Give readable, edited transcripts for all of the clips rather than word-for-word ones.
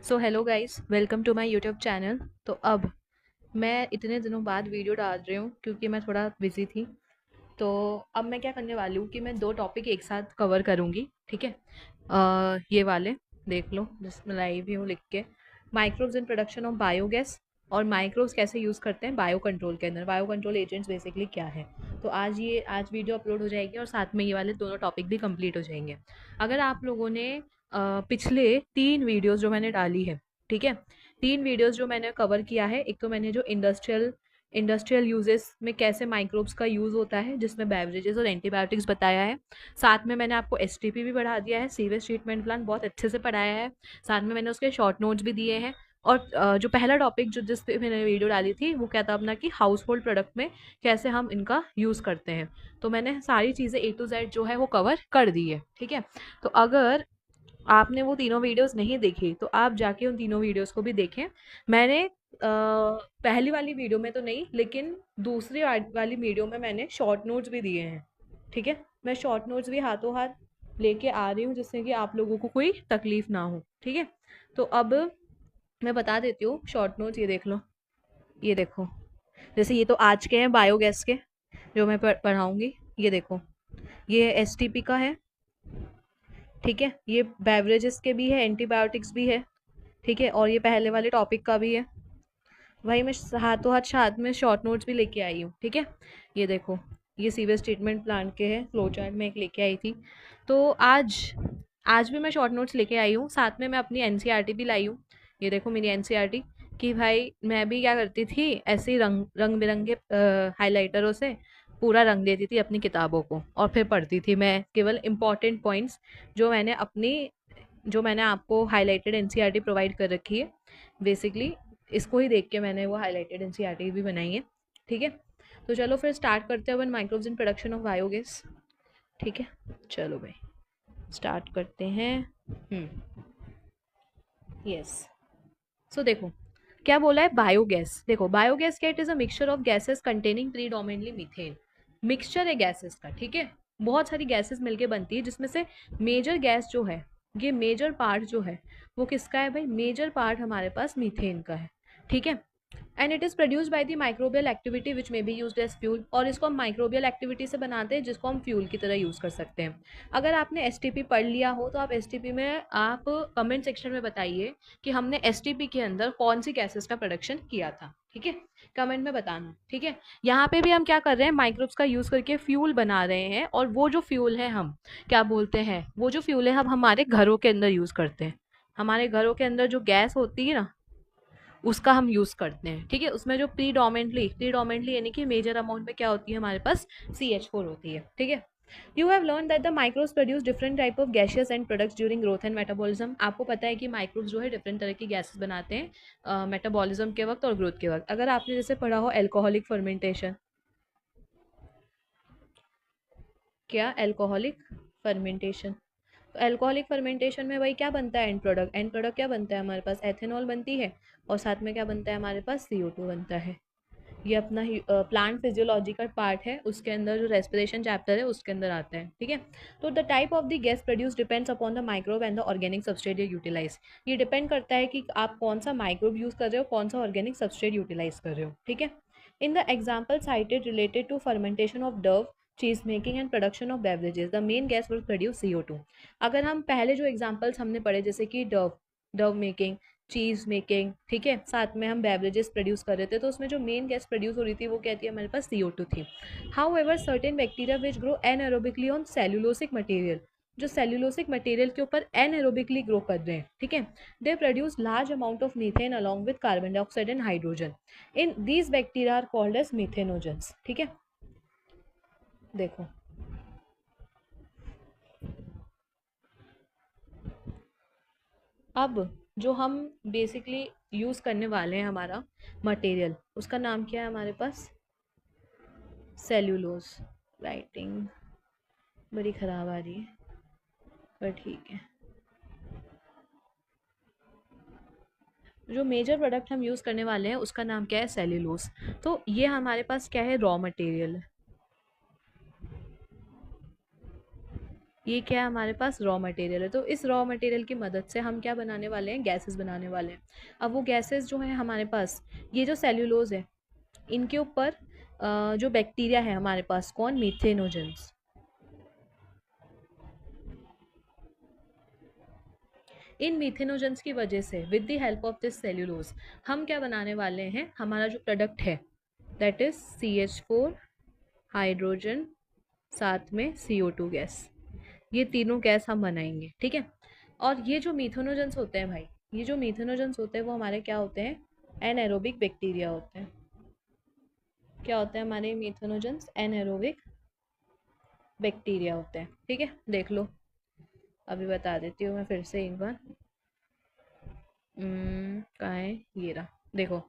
So hello guys, welcome to my YouTube channel. तो अब मैं इतने दिनों बाद वीडियो डाल रही हूँ क्योंकि मैं थोड़ा बिजी थी। तो अब मैं क्या करने वाली हूँ कि मैं दो टॉपिक एक साथ कवर करूँगी। ठीक है। ये वाले देख लो जिसमें लाइव ही हूँ लिख के। Microbes in production of biogas और माइक्रोब्स कैसे यूज़ करते हैं बायो कंट्रोल के अंदर। बायो कंट्रोल एजेंट्स बेसिकली क्या है। तो आज वीडियो अपलोड हो जाएगी और साथ में ये वाले दोनों टॉपिक भी कंप्लीट हो जाएंगे। अगर आप लोगों ने पिछले 3 वीडियोस जो मैंने डाली है, ठीक है, 3 वीडियोस जो मैंने कवर किया है। एक तो मैंने जो इंडस्ट्रियल यूजेस में कैसे माइक्रोब्स का यूज़ होता है जिसमें बेवरेजेस और एंटीबायोटिक्स बताया है। साथ में मैंने आपको एसटीपी भी पढ़ा दिया है, सीवेज ट्रीटमेंट प्लान बहुत अच्छे से पढ़ाया है। साथ में मैंने उसके शॉर्ट नोट्स भी दिए हैं। और जो पहला टॉपिक जो जिस पे मैंने वीडियो डाली थी वो क्या था अपना कि हाउस होल्ड प्रोडक्ट में कैसे हम इनका यूज़ करते हैं। तो मैंने सारी चीज़ें ए टू जेड जो है वो कवर कर दी है। ठीक है। तो अगर आपने वो तीनों वीडियोस नहीं देखी तो आप जाके उन तीनों वीडियोस को भी देखें। मैंने पहली वाली वीडियो में तो नहीं, लेकिन दूसरी वाली वीडियो में मैंने शॉर्ट नोट्स भी दिए हैं। ठीक है। मैं शॉर्ट नोट्स भी हाथों हाथ लेके आ रही हूँ जिससे कि आप लोगों को कोई तकलीफ ना हो। ठीक है। तो अब मैं बता देती हूँ शॉर्ट नोट्स। ये देख लो, ये देखो। जैसे ये तो आज के हैं बायोगैस के जो मैं पढ़ाऊंगी। ये देखो, ये एसटीपी का है। ठीक है। ये बेवरेजेस के भी है, एंटीबायोटिक्स भी है। ठीक है। और ये पहले वाले टॉपिक का भी है। वही मैं हाथों हाथ साथ में शॉर्ट नोट्स भी लेके आई हूँ। ठीक है। ये देखो, ये सीवेज ट्रीटमेंट प्लांट के हैं, फ्लो चार्ट में एक लेके आई थी। तो आज आज भी मैं शॉर्ट नोट्स लेके आई हूँ, साथ में मैं अपनी एनसीईआरटी भी लाई हूँ। ये देखो मेरी एनसीईआरटी। कि भाई मैं भी क्या करती थी, ऐसे ही रंग रंग बिरंगे हाइलाइटरों से पूरा रंग देती थी अपनी किताबों को और फिर पढ़ती थी मैं केवल इंपॉर्टेंट पॉइंट्स जो मैंने आपको हाइलाइटेड एनसीईआरटी प्रोवाइड कर रखी है। बेसिकली इसको ही देख के मैंने वो हाइलाइटेड एनसीईआरटी भी बनाई है। ठीक है। तो चलो फिर स्टार्ट करते हैं अपन microbes in production of biogas. ठीक है। चलो भाई स्टार्ट करते हैं। यस। सो देखो क्या बोला है बायोगैस। देखो बायोगैस क्या, it is a mixture of gases containing predominantly methane. Mixture है गैसेस का। ठीक है। बहुत सारी गैसेस मिलके बनती है जिसमें से मेजर गैस जो है, ये मेजर पार्ट जो है वो किसका है भाई, मेजर पार्ट हमारे पास मीथेन का है। ठीक है। And it is produce by the microbial activity which में बी यूज एज फ्यूल। और इसको हम माइक्रोबियल एक्टिविटी से बनाते हैं जिसको हम फ्यूल की तरह यूज कर सकते हैं। अगर आपने एसटीपी पढ़ लिया हो तो आप एसटीपी में आप कमेंट सेक्शन में बताइए कि हमने एसटीपी के अंदर कौन सी गैसेस का प्रोडक्शन किया था। ठीक है। कमेंट में बताना। ठीक है। यहाँ पे भी हम क्या कर रहे हैं, माइक्रोब्स का यूज करके फ्यूल बना रहे हैं। और वो जो फ्यूल है हम क्या बोलते हैं, वो जो फ्यूल है हम हमारे घरों के अंदर यूज करते हैं। हमारे घरों के अंदर जो गैस होती है ना, उसका हम यूज करते हैं। ठीक है। उसमें जो प्रीडोमिनेटली यानी कि मेजर अमाउंट में क्या होती है हमारे पास, CH4 होती है। ठीक है। You have learn that the microbes produce different type of gases and products during growth and metabolism. आपको पता है कि माइक्रोब्स जो है डिफरेंट तरह की गैसेस बनाते हैं मेटाबॉलिज्म के वक्त और ग्रोथ के वक्त। अगर आपने जैसे पढ़ा हो एल्कोहलिक फर्मेंटेशन, क्या एल्कोहलिक फर्मेंटेशन, तो अल्कोहलिक फर्मेंटेशन में भाई क्या बनता है, एंड प्रोडक्ट क्या बनता है हमारे पास, एथेनॉल बनती है। और साथ में क्या बनता है हमारे पास, CO2 बनता है। ये अपना प्लांट फिजियोलॉजी का पार्ट है, उसके अंदर जो रेस्पिरेशन चैप्टर है उसके अंदर आता है। ठीक है। तो the type of the gas produce depends upon the microbe and the organic substrate you utilise. ये डिपेंड करता है कि आप कौन सा माइक्रोब यूज कर रहे हो, कौन सा ऑर्गेनिक सबस्ट्रेट यूटिलाइज कर रहे हो। ठीक है। In the example cited related to fermentation of dough, cheese making and production of beverages, the main gas will produce CO2। अगर हम पहले जो एग्जाम्पल्स हमने पढ़े जैसे कि डव डव मेकिंग, चीज़ मेकिंग, ठीक है, साथ में हम बेवरेजेस प्रोड्यूस कर रहे थे, तो उसमें जो मेन गैस प्रोड्यूस हो रही थी वो क्या थी हमारे पास, CO2 थी। However certain bacteria which grow anaerobically on cellulosic material, जो सेल्यूलोसिक मटेरियल के ऊपर एनएरोबिकली ग्रो कर रहे हैं, ठीक है, they produce large amount of methane along with carbon dioxide and hydrogen. In these bacteria are called as methanogens. ठीक है। देखो अब जो हम बेसिकली यूज़ करने वाले हैं हमारा मटेरियल, उसका नाम क्या है हमारे पास, सेल्यूलोज। राइटिंग बड़ी ख़राब आ रही है पर ठीक है। जो मेजर प्रोडक्ट हम यूज़ करने वाले हैं उसका नाम क्या है, सेल्यूलोज। तो ये हमारे पास क्या है, रॉ मटेरियल है। ये क्या है, हमारे पास रॉ मटेरियल है। तो इस रॉ मटेरियल की मदद से हम क्या बनाने वाले हैं, गैसेस बनाने वाले हैं। अब वो गैसेस जो है हमारे पास, ये जो सेल्यूलोज है इनके ऊपर जो बैक्टीरिया है हमारे पास, कौन, मीथेनोजेंस। इन मीथेनोजेंस की वजह से with the help of this cellulose हम क्या बनाने वाले हैं, हमारा जो प्रोडक्ट है दैट इज CH4 हाइड्रोजन, साथ में CO2 गैस। ये तीनों गैस हम बनाएंगे, ठीक है। और ये जो मीथेनोजेंस होते हैं भाई, ये जो मीथेनोजेंस होते हैं वो हमारे क्या होते हैं, एनएरोबिक बैक्टीरिया होते हैं। क्या होते हैं हमारे मीथेनोजेंस, एनएरोबिक बैक्टीरिया होते हैं, ठीक है। देख लो, अभी बता देती हूँ मैं फिर से एक बार। कहाँ है, ये रहा, देखो।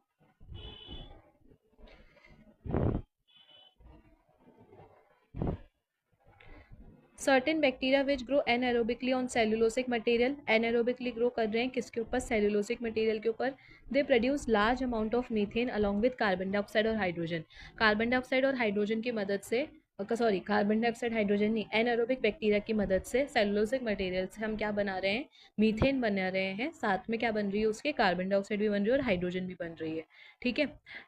Certain bacteria which grow anaerobically on cellulosic material, anaerobically grow कर रहे हैं किसके ऊपर, सेल्यूलोसिक मटेरियल के ऊपर। They produce large amount of methane along with carbon dioxide और हाइड्रोजन। कार्बन डाइऑक्साइड और हाइड्रोजन की मदद से, सॉरी, कार्बन डाइऑक्साइड हाइड्रोजन नहीं, एनएरोबिक बैक्टीरिया की मदद से सेल्यूलोसिक मटेरियल से हम क्या बना रहे हैं, मीथेन बना रहे हैं। साथ में क्या बन रही है उसके, कार्बन डाइऑक्साइड भी बन रही है और हाइड्रोजन भी बन रही है, ठीक है।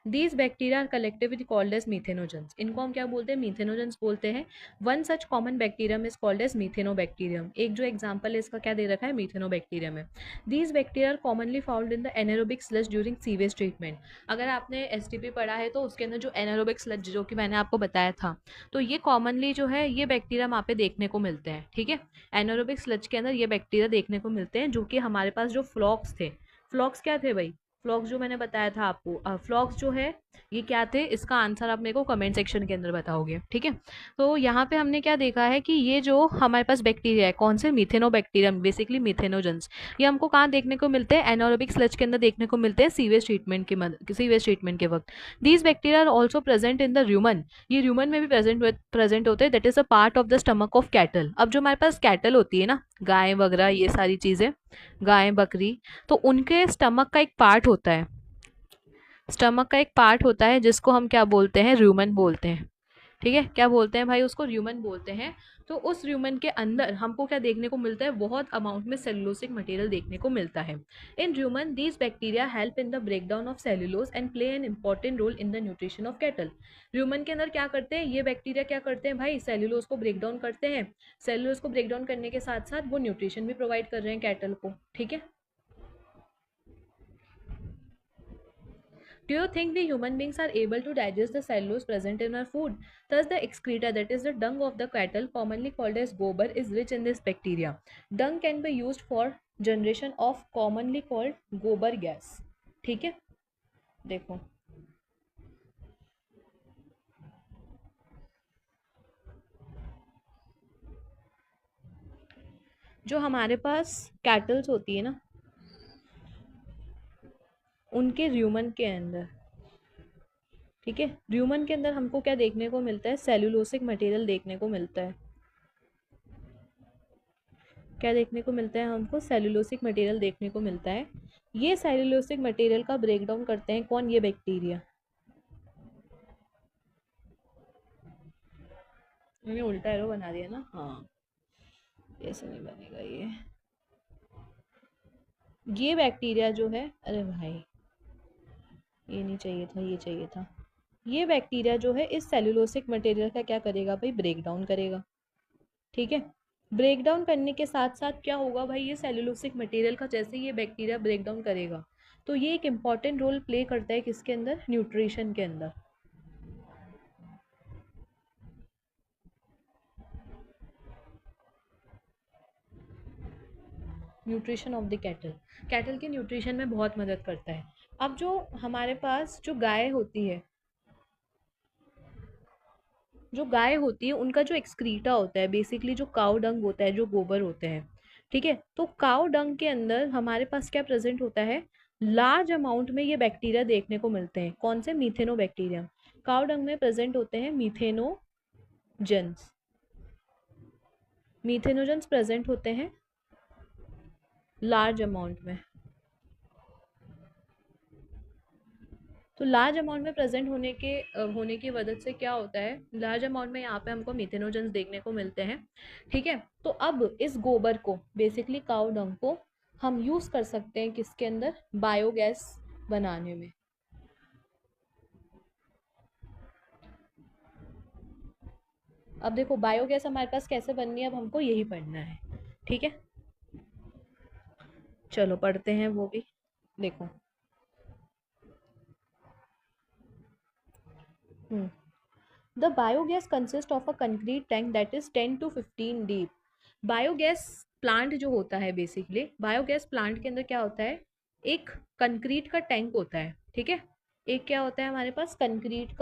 These bacteria are collectively called as methanogens. इनको हम क्या बोलते हैं, मीथेनोजेंस बोलते हैं। One such common bacterium is called as methanobacterium. एक जो एग्जाम्पल है इसका क्या दे रखा है, मीथेनोबैक्टीरियम है। These bacteria are commonly found in the anaerobic sludge during sewage treatment. अगर आपने STP पढ़ा है तो उसके अंदर जो एनारोबिक स्लज जो कि मैंने आपको बताया था, तो ये कॉमनली जो है ये बैक्टीरिया वहाँ पे देखने को मिलते हैं, ठीक है। एनारोबिक स्लज के अंदर ये बैक्टीरिया देखने को मिलते हैं, जो कि हमारे पास जो फ्लॉक्स थे, फ्लॉक्स क्या थे भाई, फ्लॉक्स जो मैंने बताया था आपको, फ्लॉक्स जो है ये क्या थे, इसका आंसर आप मेरे को कमेंट सेक्शन के अंदर बताओगे, ठीक है। तो यहाँ पे हमने क्या देखा है कि ये जो हमारे पास बैक्टीरिया है, कौन से, मीथेनोबैक्टीरियम, बेसिकली मीथेनोजेंस, ये हमको कहाँ देखने को मिलते हैं, एनारोबिक स्लज के अंदर देखने को मिलते हैं सीवेज ट्रीटमेंट के वक्त। These bacteria are also present in the rumen. ये र्यूमन में भी प्रेजेंट होते हैं, that is a part of the stomach of cattle. अब जो हमारे पास कैटल होती है ना, गाय वगैरह ये सारी चीज़ें, गाय बकरी, तो उनके स्टमक का एक पार्ट होता है, स्टमक का एक पार्ट होता है जिसको हम क्या बोलते हैं, र्यूमन बोलते हैं, ठीक है। क्या बोलते हैं भाई उसको, र्यूमन बोलते हैं। तो उस र्यूमन के अंदर हमको क्या देखने को मिलता है, बहुत अमाउंट में सेलुलोसिक मटेरियल देखने को मिलता है। In rumen these bacteria help in the break down of cellulose and play an important role in the nutrition of cattle. Rumen के अंदर क्या करते हैं ये बैक्टीरिया, क्या करते हैं भाई, सेलुलोज को ब्रेक डाउन करते हैं। सेलुलोज को ब्रेक डाउन करने के साथ साथ वो न्यूट्रिशन भी प्रोवाइड कर रहे हैं कैटल को, ठीक है। Do you think the human beings are able to digest the cellulose present in our food? Thus, the excreta, that is the dung of the cattle, commonly called as gobar, is rich in this bacteria. Dung can be used for generation of commonly called gobar gas. ठीक है, देखो, जो हमारे पास kettles होती है ना, उनके र्यूमन के अंदर, ठीक है, र्यूमन के अंदर हमको क्या देखने को मिलता है, सेलुलोसिक मटेरियल देखने को मिलता है। क्या देखने को मिलता है हमको, सेलुलोसिक मटेरियल देखने को मिलता है। ये सेलुलोसिक मटेरियल का ब्रेक डाउन करते हैं कौन, ये बैक्टीरिया। मैंने उल्टा एरो बना दिया ना, हाँ, ऐसे नहीं बनेगा ये बैक्टीरिया जो है, अरे भाई ये नहीं चाहिए था, ये चाहिए था। ये बैक्टीरिया जो है इस सेलुलोसिक मटेरियल का क्या करेगा भाई, ब्रेक डाउन करेगा, ठीक है। ब्रेक डाउन करने के साथ साथ क्या होगा भाई, ये सेलुलोसिक मटेरियल का जैसे ये बैक्टीरिया ब्रेक डाउन करेगा, तो ये एक इम्पॉर्टेंट रोल प्ले करता है किसके अंदर, न्यूट्रिशन के अंदर। Nutrition of the cattle, cattle के न्यूट्रिशन में बहुत मदद करता है। अब जो हमारे पास जो गाय होती है, जो गाय होती है उनका जो एक्सक्रीटा होता है, बेसिकली जो काउ डंग होता है, जो गोबर होते हैं, ठीक है। तो काउ डंग के अंदर हमारे पास क्या प्रेजेंट होता है, लार्ज अमाउंट में ये बैक्टीरिया देखने को मिलते हैं, कौन से, मीथेनो बैक्टीरिया। काउ डंग में प्रेजेंट होते हैं मीथेनोजेंस, मीथेनोजेंस प्रेजेंट होते हैं लार्ज अमाउंट में। तो लार्ज अमाउंट में प्रेजेंट होने की वजह से क्या होता है, लार्ज अमाउंट में यहाँ पे हमको मिथेनोजेंस देखने को मिलते हैं। ठीक है, तो अब इस गोबर को, बेसिकली काउ डंग को, हम यूज कर सकते हैं किसके अंदर, बायोगैस बनाने में। अब देखो बायोगैस हमारे पास कैसे बननी है, अब हमको यही पढ़ना है। ठीक है, चलो पढ़ते हैं वो भी। देखो, the biogas consist of a concrete tank that is 10 to 15 deep. Biogas plant जो होता है, बेसिकली बायोगैस प्लांट के अंदर क्या होता है, एक कंक्रीट का टैंक होता है। ठीक है, एक क्या होता है हमारे पास, कंक्रीट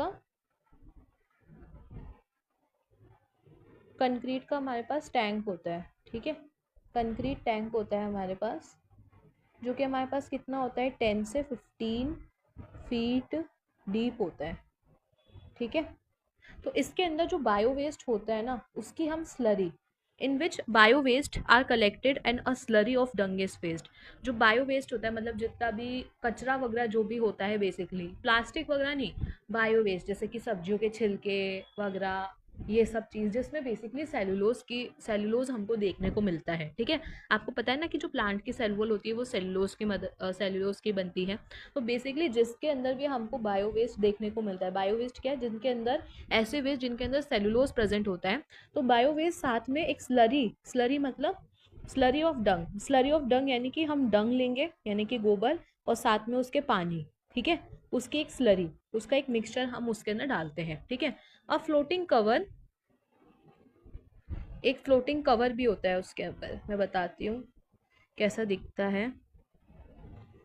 का हमारे पास टैंक होता है। ठीक है, कंक्रीट टैंक होता है हमारे पास, जो कि हमारे पास कितना होता है, 10 से 15 फीट डीप होता है। ठीक है, तो इसके अंदर जो बायो वेस्ट होता है ना, उसकी हम slurry, in which bio waste are collected and a slurry of dung is fed. जो बायो वेस्ट होता है, मतलब जितना भी कचरा वगैरह जो भी होता है, बेसिकली प्लास्टिक वगैरह नहीं, बायो वेस्ट जैसे कि सब्जियों के छिलके वगैरह, ये सब चीज़ जिसमें बेसिकली सेलुलोज हमको देखने को मिलता है। ठीक है, आपको पता है ना कि जो प्लांट की सेलुलोज होती है वो सेलुलोज की बनती है। तो बेसिकली जिसके अंदर भी हमको बायो वेस्ट देखने को मिलता है, बायो वेस्ट क्या है, जिनके अंदर ऐसे वेस्ट जिनके अंदर सेलुलोज प्रेजेंट होता है। तो बायो वेस्ट साथ में एक स्लरी मतलब स्लरी ऑफ डंग यानी कि हम डंग लेंगे, यानी कि गोबर, और साथ में उसके पानी। ठीक है, उसकी एक स्लरी, उसका एक मिक्सचर हम उसके अंदर डालते हैं। ठीक है, और फ्लोटिंग कवर, एक फ्लोटिंग कवर भी होता है उसके ऊपर, मैं बताती हूँ कैसा दिखता है,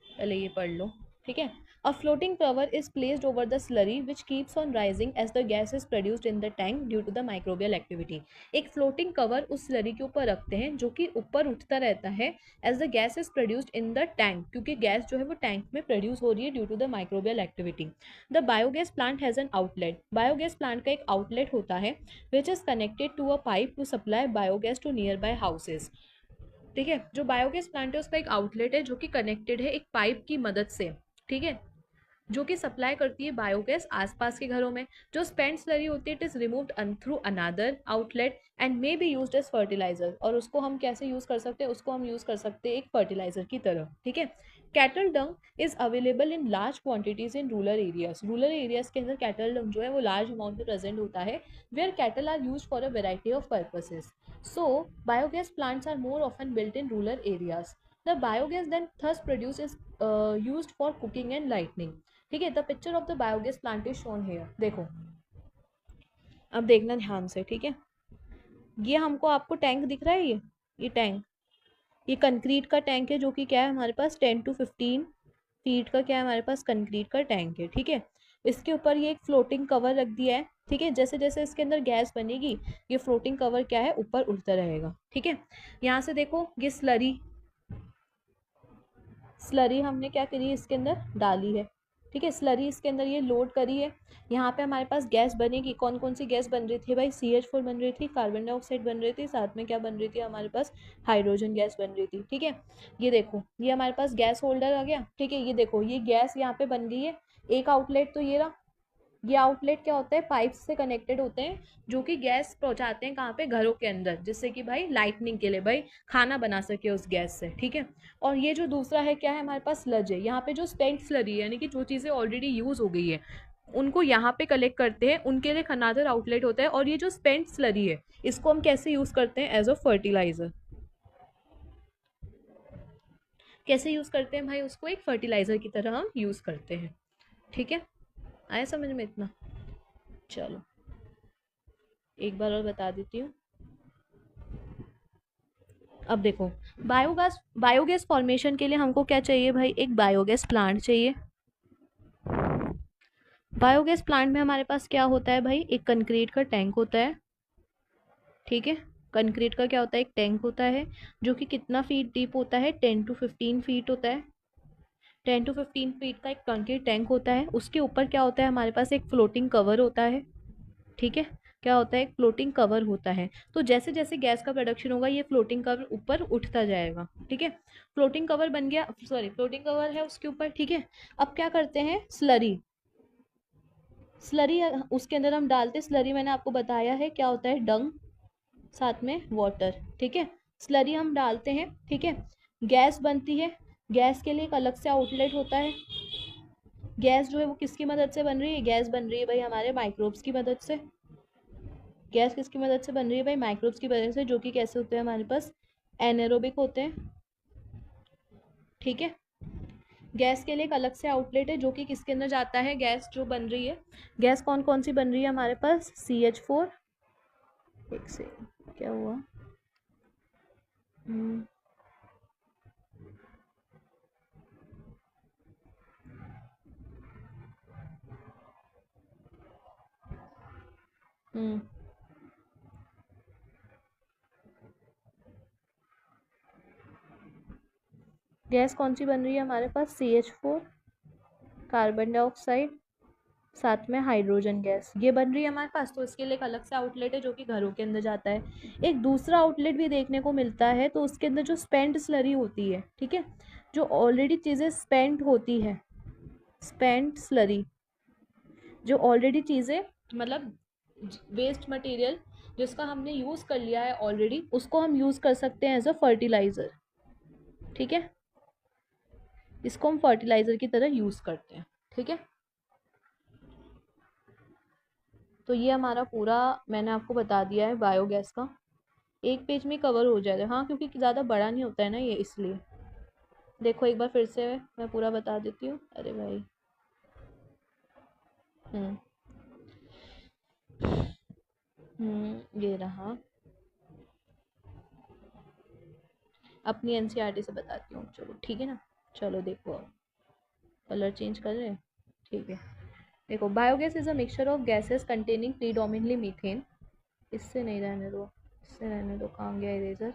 पहले ये पढ़ लो। ठीक है, a floating cover is placed over the slurry which keeps on rising as the gas is produced in the tank due to the microbial activity. एक फ्लोटिंग कवर उस स्लरी के ऊपर रखते हैं जो कि ऊपर उठता रहता है as the gas is produced in the tank, क्योंकि गैस जो है वो टैंक में प्रोड्यूस हो रही है due to the microbial activity. The biogas plant has an outlet, biogas plant का एक आउटलेट होता है which is connected to a pipe to supply biogas to nearby houses. ठीक है, जो बायोगैस प्लांट है उसका एक आउटलेट है जो कि कनेक्टेड है एक पाइप की मदद से। ठीक है, जो कि सप्लाई करती है बायोगैस आसपास के घरों में। जो स्पेंट स्लरी होती है, it is removed through another outlet and may be used as fertiliser, और उसको हम कैसे यूज कर सकते हैं, उसको हम यूज कर सकते हैं एक फर्टिलाइजर की तरह। ठीक है, cattle Dang is available in large quantities in rural areas के अंदर कैटल डंग जो है वो लार्ज अमाउंट में प्रेजेंट होता है, where cattle are use for a variety of purposes. So, biogas plants are more often built in rural areas. The biogas then thus produced is used for cooking and lighting. ठीक है, the picture of the biogas plant is shown here. देखो, अब देखना ध्यान से। ठीक है, ये हमको आपको टैंक दिख रहा है, ये टैंक, ये कंक्रीट का टैंक है जो कि क्या है हमारे पास 10 to 15 फीट का क्या है हमारे पास कंक्रीट का टैंक है। ठीक है, इसके ऊपर ये एक फ्लोटिंग कवर रख दिया है। ठीक है, जैसे जैसे इसके अंदर गैस बनेगी ये फ्लोटिंग कवर क्या है ऊपर उठता रहेगा। ठीक है, यहाँ से देखो ये स्लरी हमने क्या करी है इसके अंदर डाली है। ठीक है, स्लरी इसके अंदर ये लोड करी है। यहाँ पे हमारे पास गैस बनेगी, कौन कौन सी गैस बन रही थी भाई, CH4 बन रही थी, कार्बन डाइऑक्साइड बन रही थी, साथ में क्या बन रही थी हमारे पास, हाइड्रोजन गैस बन रही थी। ठीक है, ये देखो ये हमारे पास गैस होल्डर आ गया। ठीक है, ये देखो ये गैस यहाँ पे बन गई है। एक आउटलेट तो ये रहा, ये आउटलेट क्या होता है, पाइप से कनेक्टेड होते हैं जो कि गैस पहुंचाते हैं कहाँ पे, घरों के अंदर, जिससे कि भाई लाइटनिंग के लिए भाई खाना बना सके उस गैस से। ठीक है, और ये जो दूसरा है क्या है हमारे पास, स्लज है। यहाँ पे जो स्पेंट स्लरी है यानी कि जो चीज़ें ऑलरेडी यूज हो गई है उनको यहाँ पे कलेक्ट करते हैं, उनके लिए अनदर आउटलेट होता है। और ये जो स्पेंट स्लरी है इसको हम कैसे यूज करते हैं, एज अ फर्टिलाइजर। कैसे यूज करते हैं भाई, उसको एक फर्टिलाइजर की तरह हम यूज करते हैं। ठीक है, आया समझ में इतना। चलो एक बार और बता देती हूँ। अब देखो, बायोगैस फॉर्मेशन के लिए हमको क्या चाहिए भाई, एक बायोगैस प्लांट चाहिए। बायोगैस प्लांट में हमारे पास क्या होता है भाई, एक कंक्रीट का टैंक होता है। ठीक है, कंक्रीट का क्या होता है, एक टैंक होता है जो कि कितना फीट डीप होता है, 10 to 15 फीट होता है। 10 to 15 फीट का एक कंक्रीट टैंक होता है, उसके ऊपर क्या होता है हमारे पास, एक फ्लोटिंग कवर होता है। ठीक है, क्या होता है, एक फ्लोटिंग कवर होता है। तो जैसे जैसे गैस का प्रोडक्शन होगा ये फ्लोटिंग कवर ऊपर उठता जाएगा। ठीक है, फ्लोटिंग कवर बन गया, सॉरी फ्लोटिंग कवर है उसके ऊपर। ठीक है, अब क्या करते हैं, स्लरी, स्लरी उसके अंदर हम डालते, स्लरी मैंने आपको बताया है क्या होता है, डंग साथ में वाटर, ठीक है। स्लरी हम डालते हैं, ठीक है। गैस बनती है, गैस के लिए एक अलग से आउटलेट होता है। गैस जो है वो किसकी मदद से बन रही है, गैस बन रही है भाई हमारे माइक्रोब्स की मदद से। गैस किसकी मदद से बन रही है भाई, माइक्रोब्स की वजह से, जो कि कैसे होते हैं हमारे पास, एनारोबिक होते हैं, ठीक है। गैस के लिए एक अलग से आउटलेट है जो कि किसके अंदर जाता है, गैस जो बन रही है, गैस कौन कौन सी बन रही है हमारे पास, CH4, एक से क्या हुआ, हम्म हम्म गैस कौन सी बन रही है हमारे पास, CH4, कार्बन डाइऑक्साइड, साथ में हाइड्रोजन गैस, ये बन रही है हमारे पास। तो इसके लिए एक अलग से आउटलेट है जो कि घरों के अंदर जाता है। एक दूसरा आउटलेट भी देखने को मिलता है, तो उसके अंदर जो स्पेंट स्लरी होती है, ठीक है, जो ऑलरेडी चीज़ें स्पेंट होती है, स्पेंट स्लरी, जो ऑलरेडी चीज़ें मतलब वेस्ट मटेरियल जिसका हमने यूज़ कर लिया है ऑलरेडी, उसको हम यूज़ कर सकते हैं एज अ फर्टिलाइज़र, ठीक है। इसको हम फर्टिलाइज़र की तरह यूज़ करते हैं, ठीक है। तो ये हमारा पूरा मैंने आपको बता दिया है बायोगैस का, एक पेज में कवर हो जाएगा, हाँ, क्योंकि ज़्यादा बड़ा नहीं होता है ना ये, इसलिए। देखो एक बार फिर से मैं पूरा बता देती हूँ, अरे भाई। हम्म ये रहा, अपनी एनसीईआरटी से बताती हूँ, चलो ठीक है ना। चलो देखो अब, कलर चेंज कर रहे हैं, ठीक है। देखो, biogas is a mixture of gases containing predominantly methane, इससे नहीं रहने दो, इससे रहने दो, कहाँ गया इरेजर,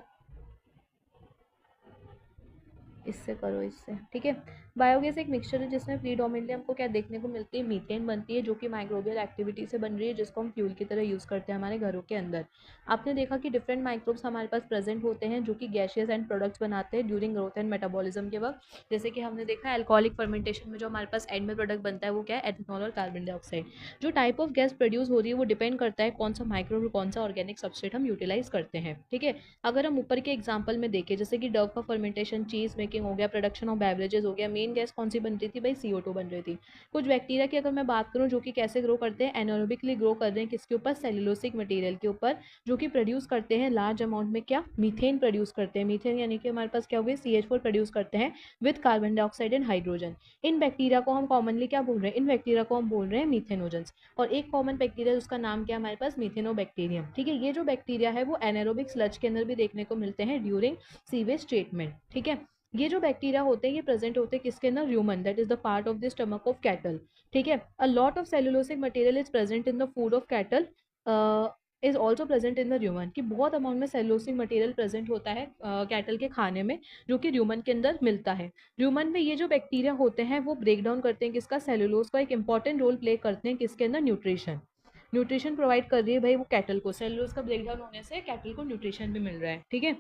इससे करो, इससे, ठीक है। बायोगैस एक मिक्सचर है जिसमें प्रीडोमिनेटली हमको क्या देखने को मिलती है, मीथेन बनती है, जो कि माइक्रोबियल एक्टिविटी से बन रही है, जिसको हम फ्यूल की तरह यूज़ करते हैं हमारे घरों के अंदर। आपने देखा कि डिफरेंट माइक्रोब्स हमारे पास प्रेजेंट होते हैं जो कि गैशियस एंड प्रोडक्ट्स बनाते हैं ड्यूरिंग ग्रोथ एंड मेटाबॉलिज्म के वक्त। जैसे कि हमने देखा एल्कोहलिक फर्मेंटेशन में जो हमारे पास एंड में प्रोडक्ट बनता है वो क्या है, एथेनॉल और कार्बन डाइऑक्साइड। जो टाइप ऑफ गैस प्रोड्यूस हो रही है वो डिपेंड करता है कौन सा माइक्रोब और कौन सा ऑर्गेनिक सबस्ट्रेट हम यूटिलाइज करते हैं, ठीक है। अगर हम ऊपर के एग्जाम्पल में देखें, जैसे कि डव का फर्मेंटेशन, चीज मेकिंग हो गया, प्रोडक्शन ऑफ बेवरेजेस हो गया, मेन गैस कौन सी बन रही थी भाई, CO2 बन रही थी। कुछ बैक्टीरिया की अगर मैं बात करूं जो कि कैसे ग्रो करते हैं, एनारोबिकली ग्रो कर रहे हैं, किसके ऊपर, सेलुलोसिक मटेरियल के ऊपर, जो कि प्रोड्यूस करते हैं लार्ज अमाउंट में क्या, मीथेन प्रोड्यूस करते हैं। मीथेन यानी कि हमारे पास क्या हो गया, CH4 प्रोड्यूस करते हैं with carbon dioxide and hydrogen. In bacteria को हम कॉमनली क्या बोल रहे हैं, इन बैक्टीरिया को हम बोल रहे हैं मीथेनोजेंस। और एक कॉमन बैक्टीरिया उसका नाम क्या है हमारे पास, मीथेनोबैक्टीरियम, ठीक है। ये जो बैक्टीरिया है वो एनारोबिक स्लज के अंदर भी देखने को मिलते हैं ड्यूरिंग सीवेज ट्रीटमेंट, ठीक है। ये जो बैक्टीरिया होते हैं ये प्रेजेंट होते हैं किसके अंदर, human, that is the part of the stomach of cattle, ठीक है। A lot of cellulosic material is present in the food of cattle, is also present in the human, कि बहुत अमाउंट में सेलुलोसिक मटेरियल प्रेजेंट होता है cattle के खाने में, जो कि ह्यूमन के अंदर मिलता है। ह्यूमन में ये जो बैक्टीरिया होते हैं वो ब्रेक डाउन करते हैं किसका, सेलुलोज का, एक इंपॉर्टेंट रोल प्ले करते हैं किसके अंदर, न्यूट्रिशन। न्यूट्रिशन प्रोवाइड कर रही है भाई वो कैटल को, सेलुलोज का ब्रेक डाउन होने से कैटल को न्यूट्रिशन भी मिल रहा है, ठीक है।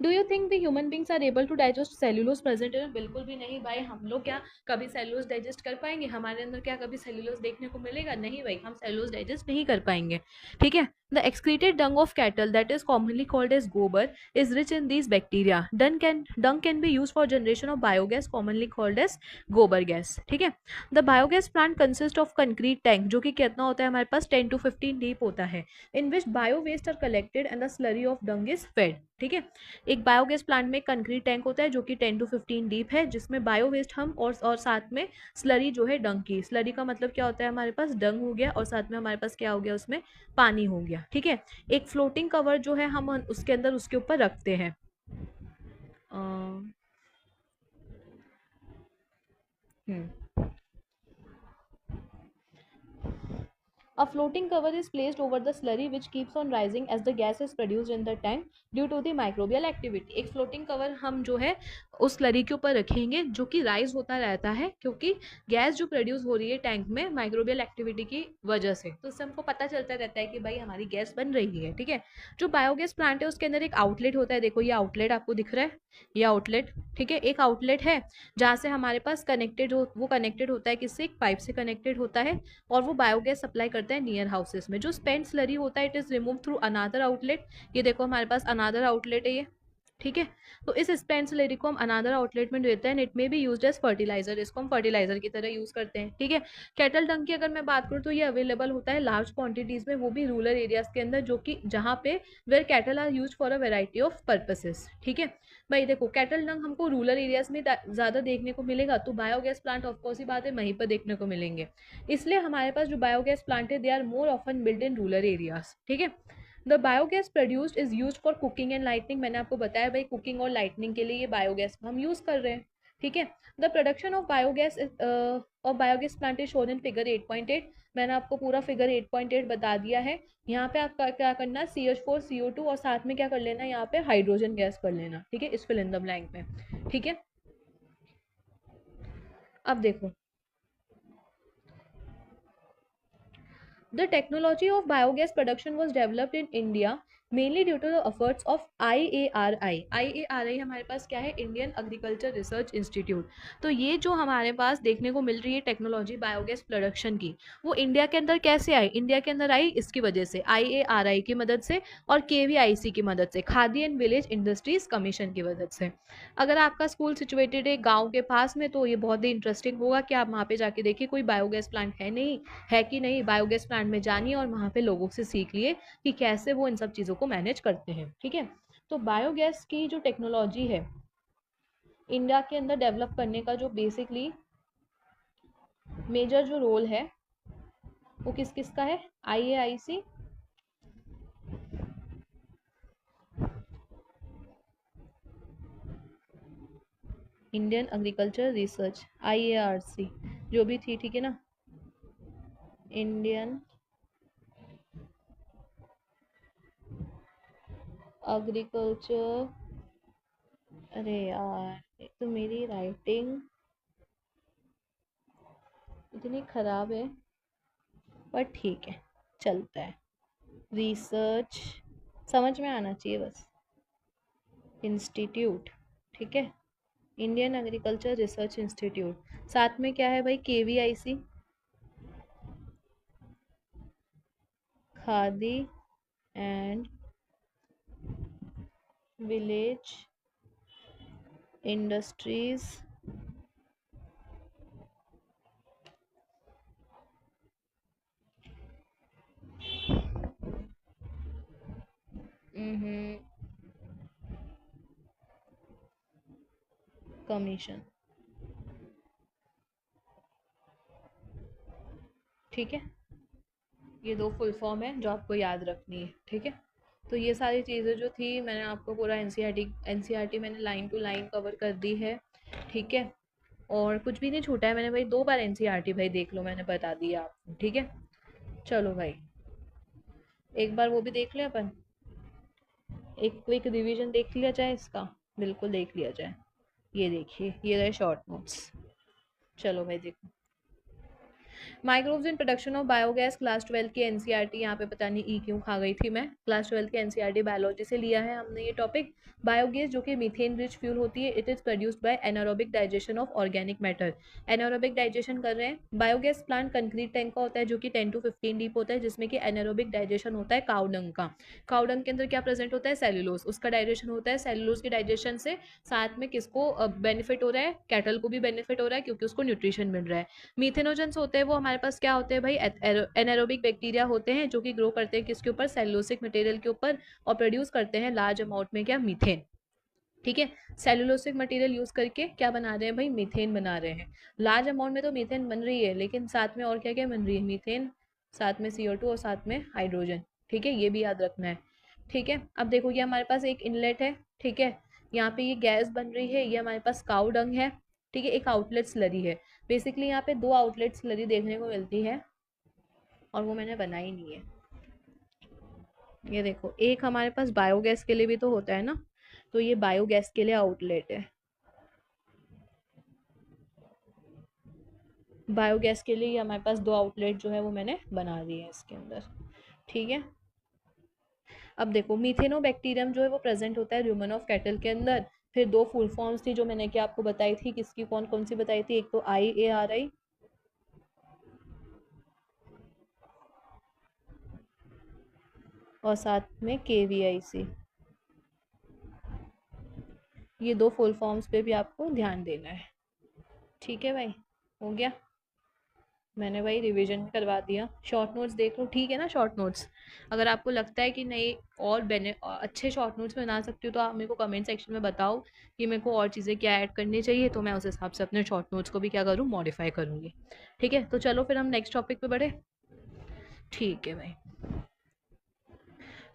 Do you think the human beings are able to digest cellulose present in, बिल्कुल भी नहीं भाई, हम लोग क्या कभी सेल्यूलोज डाइजेस्ट कर पाएंगे, हमारे अंदर क्या कभी सेल्यूलोज देखने को मिलेगा, नहीं भाई, हम सेल्यूलोज डाइजेस्ट नहीं कर पाएंगे, ठीक है। The excreted dung of cattle, that is commonly called as gobar, is rich in these bacteria. Dung can be used for generation of biogas, commonly called as gobar gas, ठीक है। The biogas plant consist of concrete tank, जो कि कितना होता है हमारे पास, 10 to 15 deep होता है, in which bio waste are collected and the slurry of dung is fed, ठीक है। एक बायोगैस प्लांट में कंक्रीट टैंक होता है जो कि 10 to 15 डीप है, जिसमें बायो वेस्ट हम और साथ में स्लरी जो है डंग की, स्लरी का मतलब क्या होता है हमारे पास, डंग हो गया, और साथ में हमारे पास क्या हो गया, उसमें पानी हो गया, ठीक है। एक फ्लोटिंग कवर जो है हम उसके अंदर उसके ऊपर रखते हैं। हम्म A floating cover is placed over the slurry which keeps on rising as the gas is produced in the tank due to the microbial activity. एक floating cover हम जो है उस स्लरी के ऊपर रखेंगे जो कि राइज होता रहता है क्योंकि गैस जो प्रोड्यूस हो रही है टैंक में माइक्रोबियल एक्टिविटी की वजह से, तो उससे हमको पता चलता रहता है कि भाई हमारी गैस बन रही है। ठीक है, जो बायोगैस प्लांट है उसके अंदर एक आउटलेट होता है, देखो ये आउटलेट आपको दिख रहा है, ये आउटलेट। ठीक है, एक आउटलेट है जहाँ से हमारे पास कनेक्टेड हो, वो कनेक्टेड होता है किससे, एक पाइप से कनेक्टेड होता है और वो बायोगैस सप्लाई करता है नियर हाउसेस में। जो स्पेंट स्लरी होता है it is remove through another outlet, ये देखो हमारे पास अनादर आउटलेट है ये। ठीक है, तो इस स्पेंट स्लरी को हम अनादर आउटलेट में देते हैं, it may be used as fertiliser, इसको हम फर्टिलाइजर की तरह यूज करते हैं। ठीक है, कैटल डंग की अगर मैं बात करूँ तो ये अवेलेबल होता है लार्ज क्वांटिटीज में, वो भी रूरल एरियाज के अंदर, जो कि जहाँ पे where cattle are use for a variety of purposes. ठीक है भाई, देखो कैटल डंग हमको रूरल एरियाज में ज्यादा देखने को मिलेगा, तो बायोगैस प्लांट ऑफकोर्स ही बात है वहीं पर देखने को मिलेंगे, इसलिए हमारे पास जो बायोगैस प्लांट है they are more often build in rural areas. ठीक है, the biogas produced is use for cooking and lightning, मैंने आपको बताया भाई कुकिंग और लाइटनिंग के लिए ये बायोगैस हम यूज कर रहे हैं। ठीक है, the production of biogas plant is shown in figure 8.8, मैंने आपको पूरा फिगर 8.8 बता दिया है। यहाँ पे आपका क्या करना, CH4 CO2 और साथ में क्या कर लेना, यहाँ पे हाइड्रोजन गैस कर लेना। ठीक है, इस फिल इन द ब्लैंक में। ठीक है, अब देखो the technology of biogas production was developed in India mainly due to the efforts of IARI। IARI हमारे पास क्या है, इंडियन एग्रीकल्चर रिसर्च इंस्टीट्यूट। तो ये जो हमारे पास देखने को मिल रही है टेक्नोलॉजी बायोगैस प्रोडक्शन की, वो इंडिया के अंदर कैसे आई, इंडिया के अंदर आई इसकी वजह से IARI की मदद से और KVIC की मदद से, khadi and village industries commission की मदद से। अगर आपका स्कूल सिचुएटेड है गाँव के पास में तो ये बहुत ही इंटरेस्टिंग होगा कि आप वहाँ पे जाके देखिए कोई बायोगैस प्लांट है कि नहीं, बायोगैस प्लांट में जानिए और वहाँ पे लोगों से सीख लिए कि कैसे वो इन सब चीज़ों को मैनेज करते हैं। ठीक है, तो बायोगैस की जो टेक्नोलॉजी है इंडिया के अंदर डेवलप करने का जो बेसिकली मेजर जो रोल है वो किस किस का है, IAIC, Indian agriculture research, IARC जो भी थी, ठीक है ना, इंडियन एग्रीकल्चर, अरे यार एक तो मेरी राइटिंग इतनी खराब है पर ठीक है चलता है, रिसर्च समझ में आना चाहिए बस, इंस्टीट्यूट। ठीक है, इंडियन एग्रीकल्चर रिसर्च इंस्टीट्यूट, साथ में क्या है भाई, KVIC, khadi and village industries commission. ठीक है, ये दो फुल फॉर्म है जो आपको याद रखनी है। ठीक है, तो ये सारी चीज़ें जो थी मैंने आपको पूरा एनसीईआरटी मैंने लाइन टू लाइन कवर कर दी है। ठीक है, और कुछ भी नहीं छूटा है, मैंने भाई 2 बार एनसीईआरटी भाई देख लो, मैंने बता दिया आपको। ठीक है, चलो भाई एक बार वो भी देख ले अपन, एक क्विक रिवीजन देख लिया जाए इसका, बिल्कुल देख लिया जाए। ये देखिए ये रहे शॉर्ट नोट्स, चलो भाई देखो। Microbes in production of biogas, class 12 की एनसीईआरटी, यहाँ पे पता नहीं क्यों खा गई थी मैं, क्लास 12 की एनसीईआरटी बायोलॉजी से लिया है हमने ये टॉपिक। बायोगैस जो कि मीथेन रिच फ्यूल होती है, it is produced by anaerobic digestion of organic matter, anaerobic digestion कर रहे हैं। बायोगैस प्लांट कंक्रीट टैंक का होता है जो कि 10 to 15 डीप होता है, जिसमें कि एनारोबिक डाइजेशन होता है काउडंग का। काउडंग के अंदर क्या प्रेजेंट होता है, सेल्यूलोज, उसका डाइजेशन होता है, सेल्यूलोज के डाइजेशन से साथ में किसको बेनिफिट हो रहा है, कैटल को भी बेनिफिट हो रहा है क्योंकि उसको न्यूट्रिशन मिल रहा है। मीथेनोजेंस होते हैं वो हमारे पास क्या होते हैं भाई, एनारोबिक बैक्टीरिया होते हैं जो कि ग्रो करते हैं किसके ऊपर, सेल्यूलोसिक मटेरियल के ऊपर, और प्रोड्यूस करते हैं लार्ज अमाउंट में क्या, मीथेन। ठीक है, सेल्यूलोसिक मटेरियल यूज करके क्या बना रहे हैं भाई, मीथेन बना रहे हैं। लार्ज अमाउंट में तो मीथेन बन रही है, लेकिन साथ में और क्या क्या बन रही है, मीथेन, साथ में CO2 और साथ में हाइड्रोजन। ठीक है, ये भी याद रखना है। ठीक है, अब देखो ये हमारे पास एक इनलेट है। ठीक है, यहाँ पे ये गैस बन रही है, ये हमारे पास काऊ डंग है। ठीक है, एक आउटलेट स्लरी है, बेसिकली यहाँ पे 2 आउटलेट स्लरी देखने को मिलती है। और वो मैंने बनाई नहीं है। ये देखो, एक हमारे पास बायोगैस के लिए भी तो होता है ना, तो ये बायोगैस के लिए आउटलेट है। बायोगैस के लिए हमारे पास दो आउटलेट जो है वो मैंने बना दिए हैं इसके अंदर। ठीक है। अब देखो, मीथेनोबैक्टीरियम जो है वो प्रेजेंट होता है रूमेन ऑफ कैटल के अंदर। फिर दो फुल फॉर्म्स थी जो मैंने क्या आपको बताई थी, किसकी कौन कौन सी बताई थी, एक तो IARI और साथ में KVIC। ये दो फुल फॉर्म्स पे भी आपको ध्यान देना है। ठीक है भाई, हो गया। मैंने भाई रिवीजन करवा दिया। शॉर्ट नोट्स देख लो, ठीक है ना। शॉर्ट नोट्स अगर आपको लगता है कि नहीं और अच्छे शॉर्ट नोट्स बना सकती हो तो आप मेरे को कमेंट सेक्शन में बताओ कि मेरे को और चीज़ें क्या ऐड करनी चाहिए, तो मैं उस हिसाब से अपने शॉर्ट नोट्स को भी क्या करूँ, मॉडिफाई करूँगी। ठीक है, तो चलो फिर हम नेक्स्ट टॉपिक पे बढ़े। ठीक है भाई।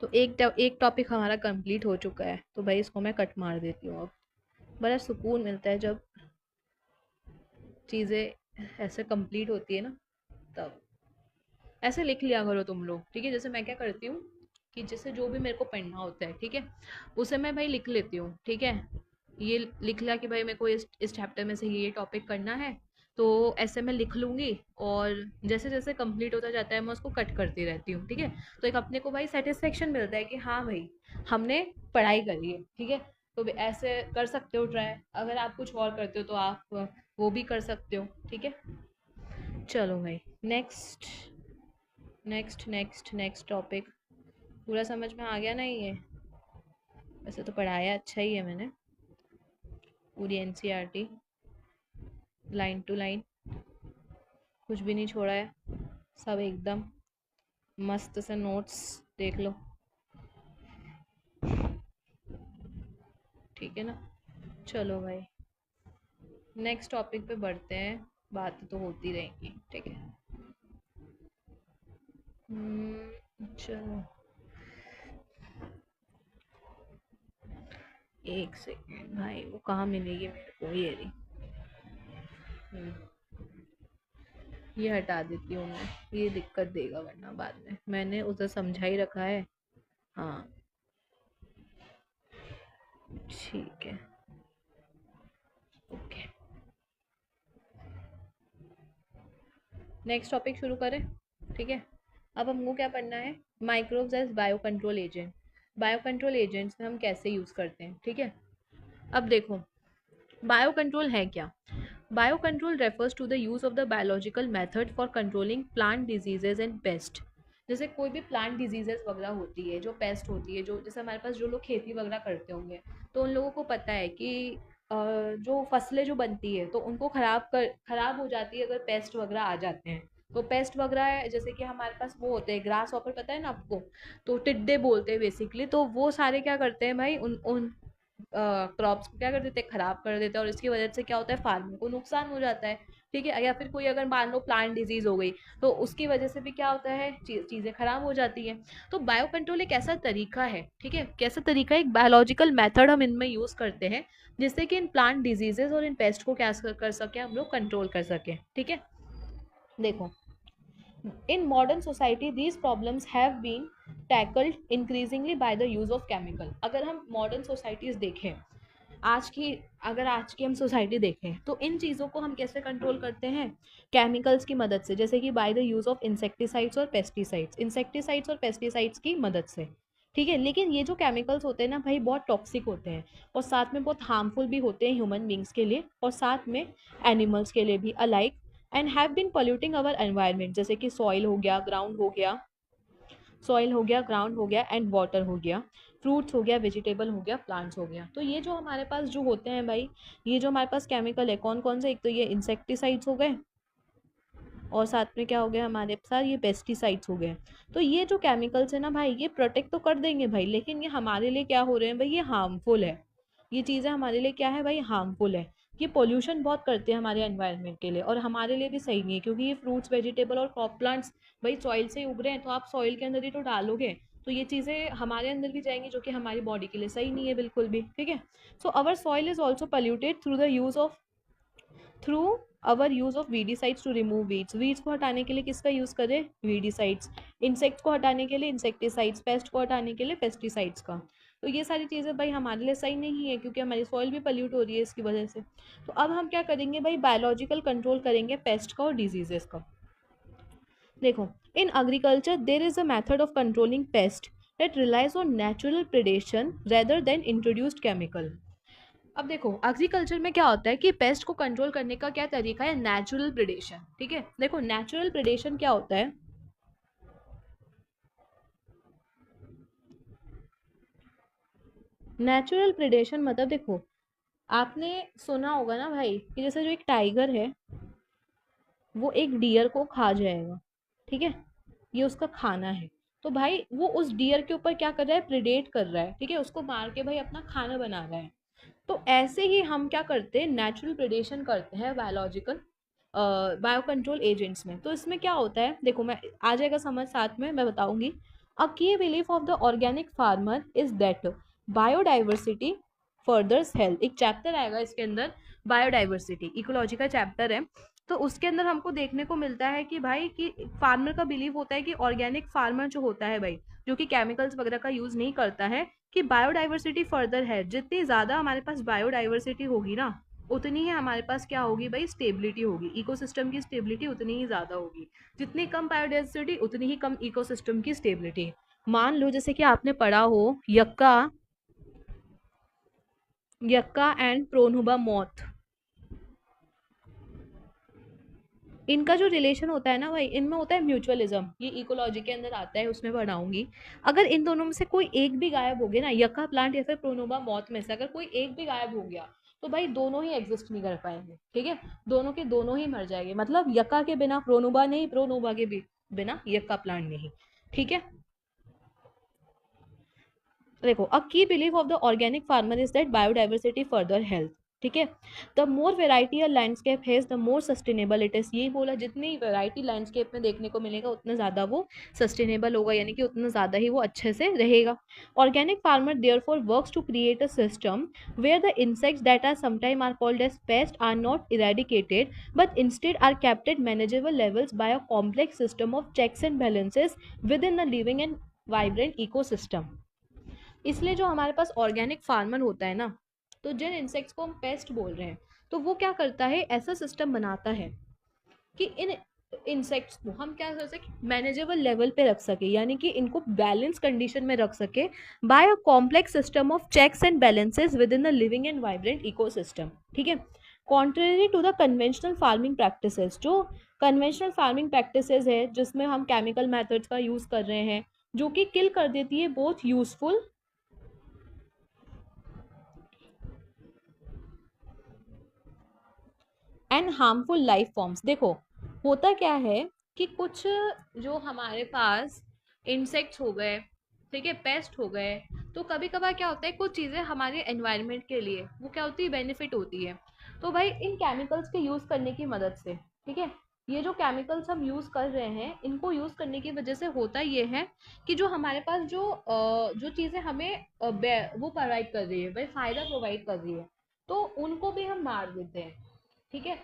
तो एक टॉपिक हमारा कंप्लीट हो चुका है, तो भाई इसको मैं कट मार देती हूँ अब। बड़ा सुकून मिलता है जब चीज़ें ऐसे कंप्लीट होती है ना, तब। ऐसे लिख लिया करो तुम लोग, ठीक है। जैसे मैं क्या करती हूँ कि जैसे जो भी मेरे को पढ़ना होता है, ठीक है, उसे मैं भाई लिख लेती हूँ। ठीक है, ये लिख लिया कि भाई मेरे को इस चैप्टर में से ये टॉपिक करना है, तो ऐसे मैं लिख लूँगी। और जैसे जैसे कंप्लीट होता जाता है मैं उसको कट करती रहती हूँ। ठीक है, तो एक अपने को भाई सेटिस्फेक्शन मिलता है कि हाँ भाई हमने पढ़ाई करी है। ठीक है, तो भी ऐसे कर सकते हो ट्राई। अगर आप कुछ और करते हो तो आप वो भी कर सकते हो। ठीक है, चलो भाई। Next next next next topic पूरा समझ में आ गया ना ये? वैसे तो पढ़ाया अच्छा ही है मैंने, पूरी NCERT लाइन टू लाइन, कुछ भी नहीं छोड़ा है। सब एकदम मस्त से नोट्स देख लो। ठीक है ना, चलो भाई नेक्स्ट टॉपिक पे बढ़ते हैं। बात तो होती रहेंगी, ठीक है। चलो एक सेकेंड भाई, वो कहाँ मिलेगी मेरे को, ये रही। हम्म, ये हटा देती हूँ मैं, ये दिक्कत देगा वरना बाद में। मैंने उसे समझा ही रखा है। हाँ, ठीक है, ओके। नेक्स्ट टॉपिक शुरू करें। ठीक है, अब हमको क्या पढ़ना है, microbes as bio control agent. Bio control agents में हम कैसे यूज़ करते हैं। ठीक है, अब देखो, बायो कंट्रोल है क्या। Bio control refers to the use of the biological method for controlling plant diseases and pest. जैसे कोई भी प्लांट डिजीजेज वगैरह होती है, जो पेस्ट होती है, जो जैसे हमारे पास जो लोग खेती वगैरह करते होंगे, तो उन लोगों को पता है कि जो फसलें जो बनती है तो उनको खराब हो जाती है अगर पेस्ट वगैरह आ जाते हैं। तो पेस्ट वगैरह जैसे कि हमारे पास वो होते हैं ग्रास हॉपर, पता है ना आपको, तो टिड्डे बोलते हैं बेसिकली। तो वो सारे क्या करते हैं भाई, उन उन क्रॉप्स को क्या कर देते हैं, खराब कर देते हैं, और इसकी वजह से क्या होता है, फार्मर को नुकसान हो जाता है। ठीक है, या फिर कोई अगर मान लो प्लांट डिजीज हो गई, तो उसकी वजह से भी क्या होता है, चीजें खराब हो जाती हैं। तो बायो कंट्रोल एक ऐसा तरीका है, ठीक है, कैसा तरीका है, एक बायोलॉजिकल मेथड हम इनमें यूज करते हैं, जिससे कि इन प्लांट डिजीजेस और इन पेस्ट को क्या कर सके, हम लोग कंट्रोल कर सके। ठीक है, देखो, in modern society these problems have been tackled increasingly by the use of chemical। अगर हम मॉडर्न सोसाइटीज देखें, आज की अगर आज की हम सोसाइटी देखें, तो इन चीज़ों को हम कैसे कंट्रोल करते हैं, केमिकल्स की मदद से, जैसे कि by the use of insecticides और पेस्टिसाइड्स, इंसेक्टिसाइड्स और पेस्टिसाइड्स की मदद से। ठीक है, लेकिन ये जो केमिकल्स होते हैं ना भाई, बहुत टॉक्सिक होते हैं, और साथ में बहुत हार्मफुल भी होते हैं ह्यूमन बींग्स के लिए, और साथ में एनिमल्स के लिए भी alike, and have been polluting our environment. जैसे कि सॉइल हो गया, ग्राउंड हो गया, एंड वाटर हो गया, फ्रूट्स हो गया, वेजिटेबल हो गया, प्लांट्स हो गया। तो ये जो हमारे पास जो होते हैं भाई, ये जो हमारे पास केमिकल है, कौन कौन से, एक तो ये इंसेक्टिसाइड्स हो गए, और साथ में क्या हो गया हमारे साथ, ये पेस्टिसाइड्स हो गए। तो ये जो केमिकल्स है ना भाई, ये प्रोटेक्ट तो कर देंगे भाई, लेकिन ये हमारे लिए क्या हो रहे हैं भाई, ये हार्मफुल है। ये चीज़ें हमारे लिए क्या है भाई, हार्मफुल है। ये पोल्यूशन बहुत करते हैं हमारे एनवायरनमेंट के लिए, और हमारे लिए भी सही नहीं है, क्योंकि ये फ्रूट्स, वेजिटेबल और क्रॉप प्लांट्स भाई सॉइल से ही उग रहे हैं, तो आप सॉइल के अंदर ही तो डालोगे, तो ये चीज़ें हमारे अंदर भी जाएंगी, जो कि हमारी बॉडी के लिए सही नहीं है बिल्कुल भी। ठीक है, so our soil is also polluted through the use of through our use of weedicides to remove weeds, weeds को हटाने के लिए किसका यूज करें, वीडीसाइड्स, इंसेक्ट्स को हटाने के लिए इंसेक्टिसाइड्स, पेस्ट को हटाने के लिए पेस्टिसाइड्स का। तो ये सारी चीज़ें भाई हमारे लिए सही नहीं है, क्योंकि हमारी सॉइल भी पल्यूट हो रही है इसकी वजह से। तो अब हम क्या करेंगे भाई, बायोलॉजिकल कंट्रोल करेंगे पेस्ट का और डिजीजेस का। देखो, in agriculture there is a method of controlling paste that relies on natural predation rather than introduced chemical। अब देखो, एग्रीकल्चर में क्या होता है कि पेस्ट को कंट्रोल करने का क्या तरीका है, नेचुरल प्रिडेशन। ठीक है, देखो नेचुरल प्रिडेशन क्या होता है, नेचुरल प्रिडेशन मतलब देखो, आपने सुना होगा ना भाई कि जैसे जो एक टाइगर है वो एक डियर को खा जाएगा, ठीक है, ये उसका खाना है। तो भाई वो उस डियर के ऊपर क्या कर रहा है, प्रिडेट कर रहा है, ठीक है, उसको मार के भाई अपना खाना बना रहा है। तो ऐसे ही हम क्या करते हैं, नेचुरल प्रिडेशन करते हैं बायोलॉजिकल बायो कंट्रोल एजेंट्स में। तो इसमें क्या होता है, देखो मैं आ जाएगा समझ, साथ में मैं बताऊंगी। अ की belief of the organic farmer is that biodiversity furthers health. एक चैप्टर आएगा इसके अंदर, बायोडाइवर्सिटी इकोलॉजी का चैप्टर है। तो उसके अंदर हमको देखने को मिलता है कि भाई कि फार्मर का बिलीव होता है कि ऑर्गेनिक फार्मर जो होता है भाई, जो कि केमिकल्स वगैरह का यूज नहीं करता है, कि बायोडाइवर्सिटी फर्दर है। जितनी ज़्यादा हमारे पास बायोडाइवर्सिटी होगी ना, उतनी ही हमारे पास क्या होगी भाई, स्टेबिलिटी होगी, इकोसिस्टम की स्टेबिलिटी उतनी ही ज़्यादा होगी। जितनी कम बायोडाइवर्सिटी उतनी ही कम इकोसिस्टम की स्टेबिलिटी। मान लो जैसे कि आपने पढ़ा हो यक्का, यक्का एंड प्रोनुबा मॉथ, इनका जो रिलेशन होता है ना भाई, इनमें होता है म्यूचुअलिज्म, ये इकोलॉजी के अंदर आता है, उसमें पढ़ाऊंगी। अगर इन दोनों में से कोई एक भी गायब हो गया ना, यक्का प्लांट या फिर प्रोनोबा मॉथ में से अगर कोई एक भी गायब हो गया, तो भाई दोनों ही एग्जिस्ट नहीं कर पाएंगे, ठीक है, दोनों के दोनों ही मर जाएंगे। मतलब यक्का के बिना प्रोनोबा नहीं, प्रोनोबा के बिना यक्का प्लांट नहीं, ठीक है। देखो, अ की belief of the organic farmer is that biodiversity further health, ठीक है। The more variety a landscape has the more sustainable it is, यही बोला, जितनी वेराइटी लैंडस्केप में देखने को मिलेगा उतना ज़्यादा वो सस्टेनेबल होगा, यानी कि उतना ज़्यादा ही वो अच्छे से रहेगा। Organic farmer therefore works to create a system where the insects that are sometimes are called as pests are not eradicated but instead are kept at manageable levels by a complex system of checks and balances within the living and vibrant ecosystem। इसलिए जो हमारे पास organic farmer होता है ना, तो जिन insects को हम paste बोल रहे हैं, तो वो क्या करता है, ऐसा सिस्टम बनाता है कि इन इंसेक्ट्स को हम क्या कर सके, मैनेजेबल लेवल पे रख सके, यानी कि इनको बैलेंस कंडीशन में रख सके by a complex system of checks and balances within the living and vibrant ecosystem, ठीक है। Contrary to the conventional farming practices, जो कन्वेंशनल फार्मिंग प्रैक्टिसेस है जिसमें हम केमिकल मेथड्स का यूज कर रहे हैं, जो कि किल कर देती है both useful and harmful life forms. देखो, होता क्या है कि कुछ जो हमारे पास इंसेक्ट्स हो गए, ठीक है, पेस्ट हो गए, तो कभी कभार क्या होता है, कुछ चीज़ें हमारे एनवायरनमेंट के लिए वो क्या होती है, बेनिफिट होती है। तो भाई इन केमिकल्स के यूज़ करने की मदद से, ठीक है, ये जो केमिकल्स हम यूज़ कर रहे हैं, इनको यूज़ करने की वजह से होता ये है कि जो हमारे पास जो चीज़ें हमें वो प्रोवाइड कर रही है भाई, फ़ायदा प्रोवाइड कर रही है, तो उनको भी हम मार देते हैं, ठीक है।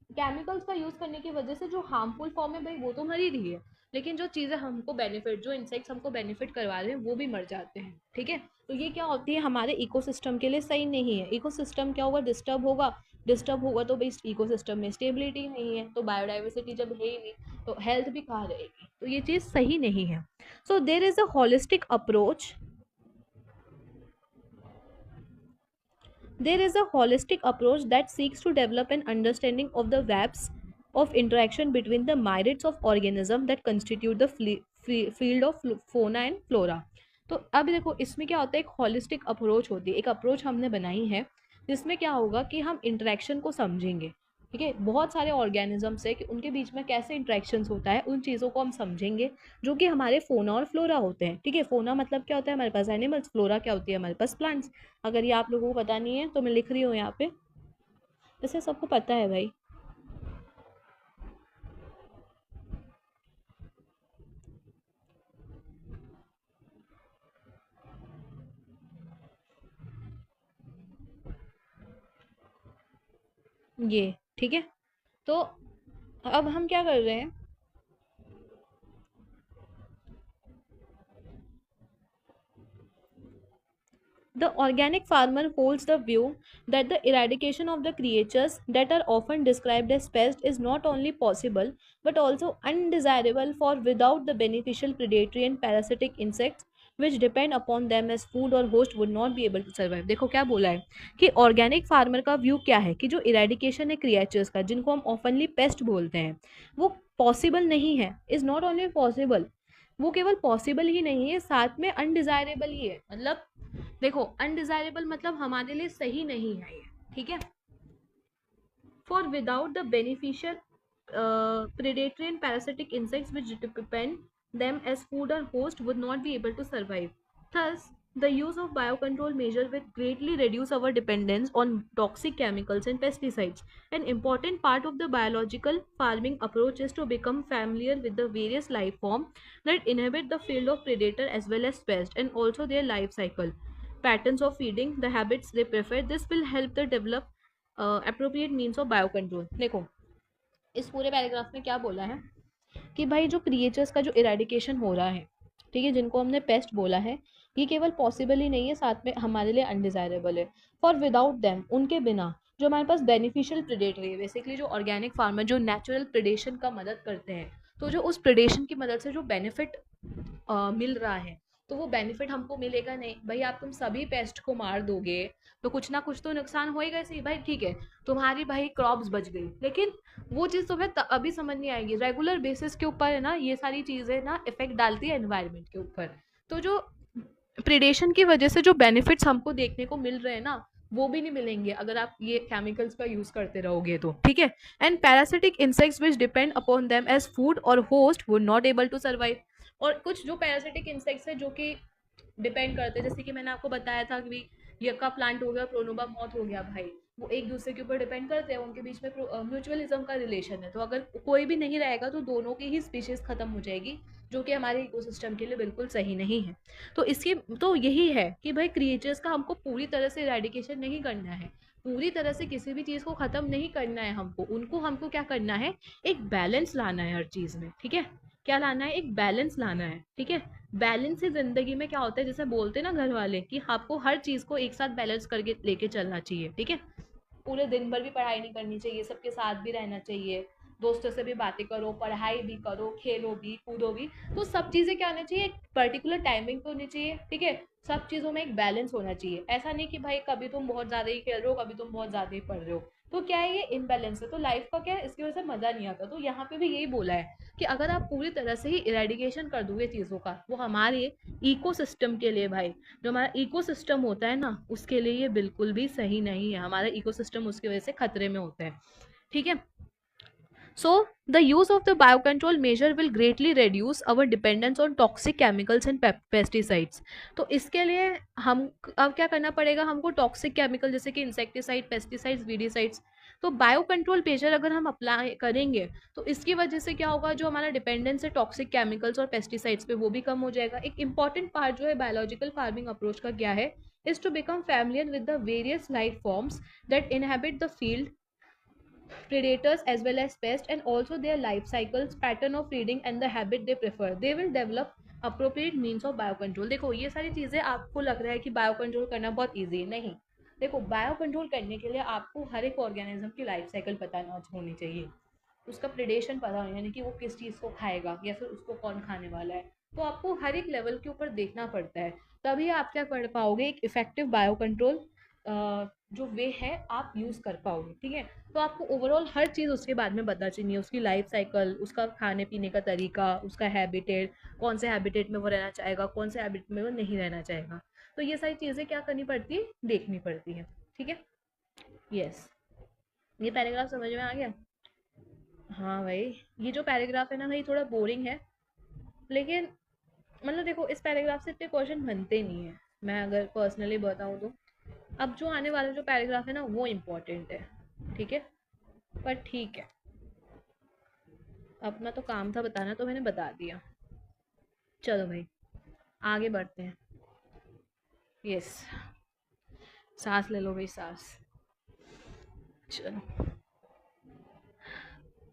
केमिकल्स का यूज करने की वजह से जो हार्मफुल फॉर्म है भाई वो तो मर ही रही है, लेकिन जो चीजें हमको बेनिफिट, जो इंसेक्ट्स हमको बेनिफिट करवा रहे हैं वो भी मर जाते हैं, ठीक है। तो ये क्या होती है, हमारे इकोसिस्टम के लिए सही नहीं है। इकोसिस्टम क्या होगा, डिस्टर्ब होगा, डिस्टर्ब होगा तो भाई इकोसिस्टम में स्टेबिलिटी नहीं है, तो बायोडाइवर्सिटी जब है ही नहीं तो हेल्थ भी कहाँ रहेगी, तो ये चीज़ सही नहीं है। So there is a holistic approach, there is a holistic approach that seeks to develop an understanding of the webs of interaction between the myriads of organisms that constitute the field of fauna and flora। तो अब देखो इसमें क्या होता है, एक holistic approach होती है, एक अप्रोच हमने बनाई है जिसमें क्या होगा कि हम इंटरेक्शन को समझेंगे, ठीक है, बहुत सारे ऑर्गेनिजम्स है कि उनके बीच में कैसे इंटरेक्शंस होता है, उन चीज़ों को हम समझेंगे, जो कि हमारे फोना और फ्लोरा होते हैं, ठीक है। फोना मतलब क्या होता है, हमारे पास एनिमल्स, फ्लोरा क्या होती है, हमारे पास प्लांट्स। अगर ये आप लोगों को पता नहीं है तो मैं लिख रही हूँ यहाँ पे, वैसे सबको पता है भाई। ये ठीक है, तो अब हम क्या कर रहे हैं, the organic farmer holds the view that the eradication of the creatures that are often described as pests is not only possible but also undesirable, for without the beneficial predatory and parasitic insects which depend upon them as food or host would not be able to survive. देखो क्या बोला है कि organic farmer का view क्या है कि जो इरेडिकेशन है क्रिएचर्स का, जिनको हम ऑफनली पेस्ट बोलते हैं, वो पॉसिबल नहीं है, इज नॉट ओनली पॉसिबल, वो केवल पॉसिबल ही नहीं है, साथ में अनडिजायरेबल ही है। मतलब देखो, अनडिजायरेबल मतलब हमारे लिए सही नहीं है ये, ठीक है। For without the beneficial predatory and parasitic insects which depend them as food or host would not be able to survive. Thus, the use of biocontrol measure will greatly reduce our dependence on toxic chemicals and pesticides. An important part of the biological farming approach is to become familiar with the various life forms that inhabit the field of predator as well as pest, and also their life cycle, patterns of feeding, the habits they prefer. This will help the develop appropriate means of biocontrol. देखो, इस पूरे paragraph में क्या बोला है कि भाई जो क्रिएचर्स का जो इरेडिकेशन हो रहा है, ठीक है, जिनको हमने पेस्ट बोला है, ये केवल पॉसिबल ही नहीं है, साथ में हमारे लिए अनडिजायरेबल है। फॉर विदाउट देम, उनके बिना जो हमारे पास बेनिफिशियल प्रेडेटरी है, बेसिकली जो ऑर्गेनिक फार्मर जो नेचुरल प्रेडेशन का मदद करते हैं, तो जो उस प्रेडेशन की मदद से जो बेनिफिट मिल रहा है, तो वो बेनिफिट हमको मिलेगा नहीं। भाई आप तुम सभी पेस्ट को मार दोगे तो कुछ ना कुछ तो नुकसान होएगा सही। भाई ठीक है, तुम्हारी भाई क्रॉप्स बच गई, लेकिन वो चीज़ तुम्हें अभी समझ नहीं आएगी। रेगुलर बेसिस के ऊपर है ना, ये सारी चीज़ें ना इफेक्ट डालती है एनवायरनमेंट के ऊपर। तो जो प्रिडेशन की वजह से जो बेनिफिट्स हमको देखने को मिल रहे हैं ना, वो भी नहीं मिलेंगे अगर आप ये केमिकल्स का यूज करते रहोगे तो, ठीक है। And parasitic insects which depend upon them as food और host would not able to survive. और कुछ जो पैरासिटिक इंसेक्ट्स है जो कि डिपेंड करते हैं, जैसे कि मैंने आपको बताया था कि यक्का प्लांट हो गया, प्रोनोबा मॉथ हो गया, भाई वो एक दूसरे के ऊपर डिपेंड करते हैं, उनके बीच में म्यूचुअलिज्म का रिलेशन है। तो अगर कोई भी नहीं रहेगा तो दोनों की ही स्पीशीज खत्म हो जाएगी, जो कि हमारे इकोसिस्टम के लिए बिल्कुल सही नहीं है। तो इसकी तो यही है कि भाई क्रिएचर्स का हमको पूरी तरह से इरेडिकेशन नहीं करना है, पूरी तरह से किसी भी चीज़ को ख़त्म नहीं करना है, हमको हमको क्या करना है, एक बैलेंस लाना है हर चीज़ में, ठीक है। क्या लाना है, एक बैलेंस लाना है, ठीक है। बैलेंस ही ज़िंदगी में क्या होता है, जैसे बोलते हैं ना घर वाले कि आपको हर चीज़ को एक साथ बैलेंस करके लेके चलना चाहिए, ठीक है। पूरे दिन भर भी पढ़ाई नहीं करनी चाहिए, सबके साथ भी रहना चाहिए, दोस्तों से भी बातें करो, पढ़ाई भी करो, खेलो भी, कूदो भी। तो सब चीज़ें क्या होनी चाहिए, एक पर्टिकुलर टाइमिंग पे होनी चाहिए, ठीक है। सब चीज़ों में एक बैलेंस होना चाहिए। ऐसा नहीं कि भाई कभी तुम बहुत ज़्यादा ही खेल रहे हो, कभी तुम बहुत ज़्यादा ही पढ़ रहे हो, तो क्या है, ये इनबैलेंस है। तो लाइफ का क्या है, इसकी वजह से मज़ा नहीं आता। तो यहाँ पे भी यही बोला है कि अगर आप पूरी तरह से ही इरेडिकेशन कर दोगे चीज़ों का, वो हमारे इकोसिस्टम के लिए भाई, जो हमारा इकोसिस्टम होता है ना, उसके लिए ये बिल्कुल भी सही नहीं है। हमारा इकोसिस्टम उसकी वजह से खतरे में होता है, ठीक है। So, the use of the biocontrol measure will greatly reduce our dependence on toxic chemicals and pesticides. तो इसके लिए हम अब क्या करना पड़ेगा, हमको टॉक्सिक केमिकल जैसे कि इंसेक्टिसाइड, पेस्टिसाइड्स, वीडिसाइड्स, तो बायोकंट्रोल मेजर अगर हम अप्लाई करेंगे तो इसकी वजह से क्या होगा, जो हमारा डिपेंडेंस है टॉक्सिक केमिकल्स और पेस्टिसाइड्स पे, वो भी कम हो जाएगा। एक इंपॉर्टेंट पार्ट जो है बायोलॉजिकल फार्मिंग अप्रोच का क्या है, is to become familiar with the various life forms that inhabit the field, predators as well as pests, and also their life cycles, pattern of feeding and the habit they prefer. They will develop appropriate means of biocontrol. देखो ये सारी चीज़ें आपको लग रहा है कि biocontrol करना बहुत ईजी है, नहीं। देखो बायोकंट्रोल करने के लिए आपको हर एक ऑर्गेनिज्म की लाइफ साइकिल पता होनी चाहिए, उसका प्रेडेशन पता होना, यानी कि वो किस चीज़ को खाएगा या फिर उसको कौन खाने वाला है। तो आपको हर एक लेवल के ऊपर देखना पड़ता है, तभी आप क्या कर पाओगे, एक इफेक्टिव बायो कंट्रोल जो वे है आप यूज़ कर पाओगे, ठीक है। तो आपको ओवरऑल हर चीज़ उसके बारे में पता चाहिए, उसकी लाइफ साइकिल, उसका खाने पीने का तरीका, उसका हैबिटेट, कौन से हैबिटेट में वो रहना चाहेगा, कौन से हैबिट में वो नहीं रहना चाहेगा। तो ये सारी चीज़ें क्या करनी पड़ती है, देखनी पड़ती है, ठीक है। यस, ये पैराग्राफ समझ में आ गया। हाँ भाई, ये जो पैराग्राफ है ना भाई, थोड़ा बोरिंग है, लेकिन मतलब देखो इस पैराग्राफ से इतने क्वेश्चन बनते नहीं है, मैं अगर पर्सनली बताऊँ तो। अब जो आने वाला जो पैराग्राफ है ना, वो इम्पोर्टेंट है, ठीक है। पर ठीक है, अपना तो काम था बताना, तो मैंने बता दिया। चलो भाई, आगे बढ़ते हैं। यस, सांस ले लो भाई, सांस। चलो,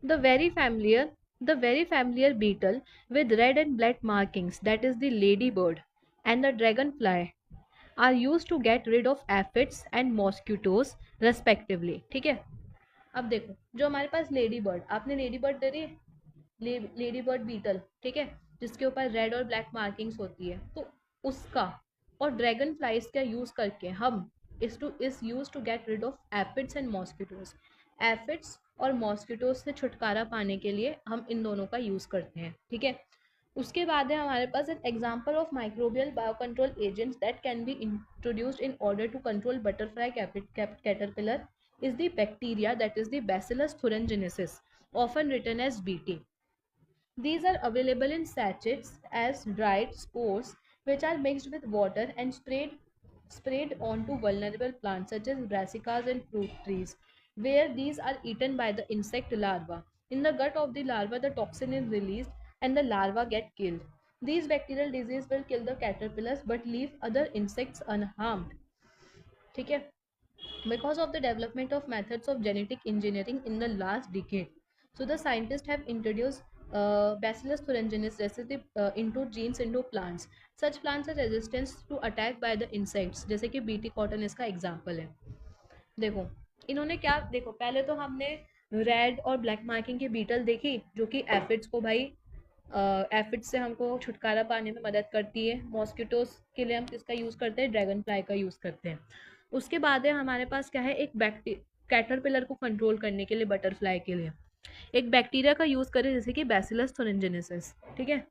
The very familiar, the very familiar beetle with red and black markings, that is the ladybird, and the dragonfly are used to get rid of aphids and mosquitoes respectively. ठीक है, अब देखो जो हमारे पास लेडी बर्ड, आपने lady bird देखी है? Lady bird beetle, ठीक है, जिसके ऊपर रेड और ब्लैक मार्किंग्स होती है, तो उसका और ड्रैगन फ्लाइज का यूज करके हम is use to get rid of aphids and mosquitoes. Aphids और मॉस्किटोज से छुटकारा पाने के लिए हम इन दोनों का यूज करते हैं, ठीक है। उसके बाद है हमारे पास an example of microbial biocontrol agents that can be introduced in order to control butterfly caterpillar is the bacteria that is the Bacillus thuringiensis, often written as BT. These are available in sachets as dried spores which are mixed with water and sprayed onto vulnerable plants such as brassicas and fruit trees, where these are eaten by the insect larva. In the gut of the larva, the toxin is released and the larva get killed. These bacterial diseases will kill the caterpillars but leave other insects unharmed. ठीक है, because of the development of methods of genetic engineering in the last decade. So the scientists have introduced Bacillus thuringiensis recipe into genes into plants. Such plants are resistant to attack by the insects, जैसे कि BT cotton इसका example है। देखो इन्होंने क्या, देखो पहले तो हमने रेड और ब्लैक मार्किंग की बीटल देखी जो कि एफिड्स को भाई एफिड्स से हमको छुटकारा पाने में मदद करती है। मॉस्किटोज के लिए हम किसका यूज़ करते हैं, ड्रैगन फ्लाई का यूज़ करते हैं। उसके बाद है हमारे पास क्या है, एक कैटरपिलर को कंट्रोल करने के लिए, बटरफ्लाई के लिए एक बैक्टीरिया का यूज़ करें जैसे कि बैसिलस thuringiensis, ठीक है,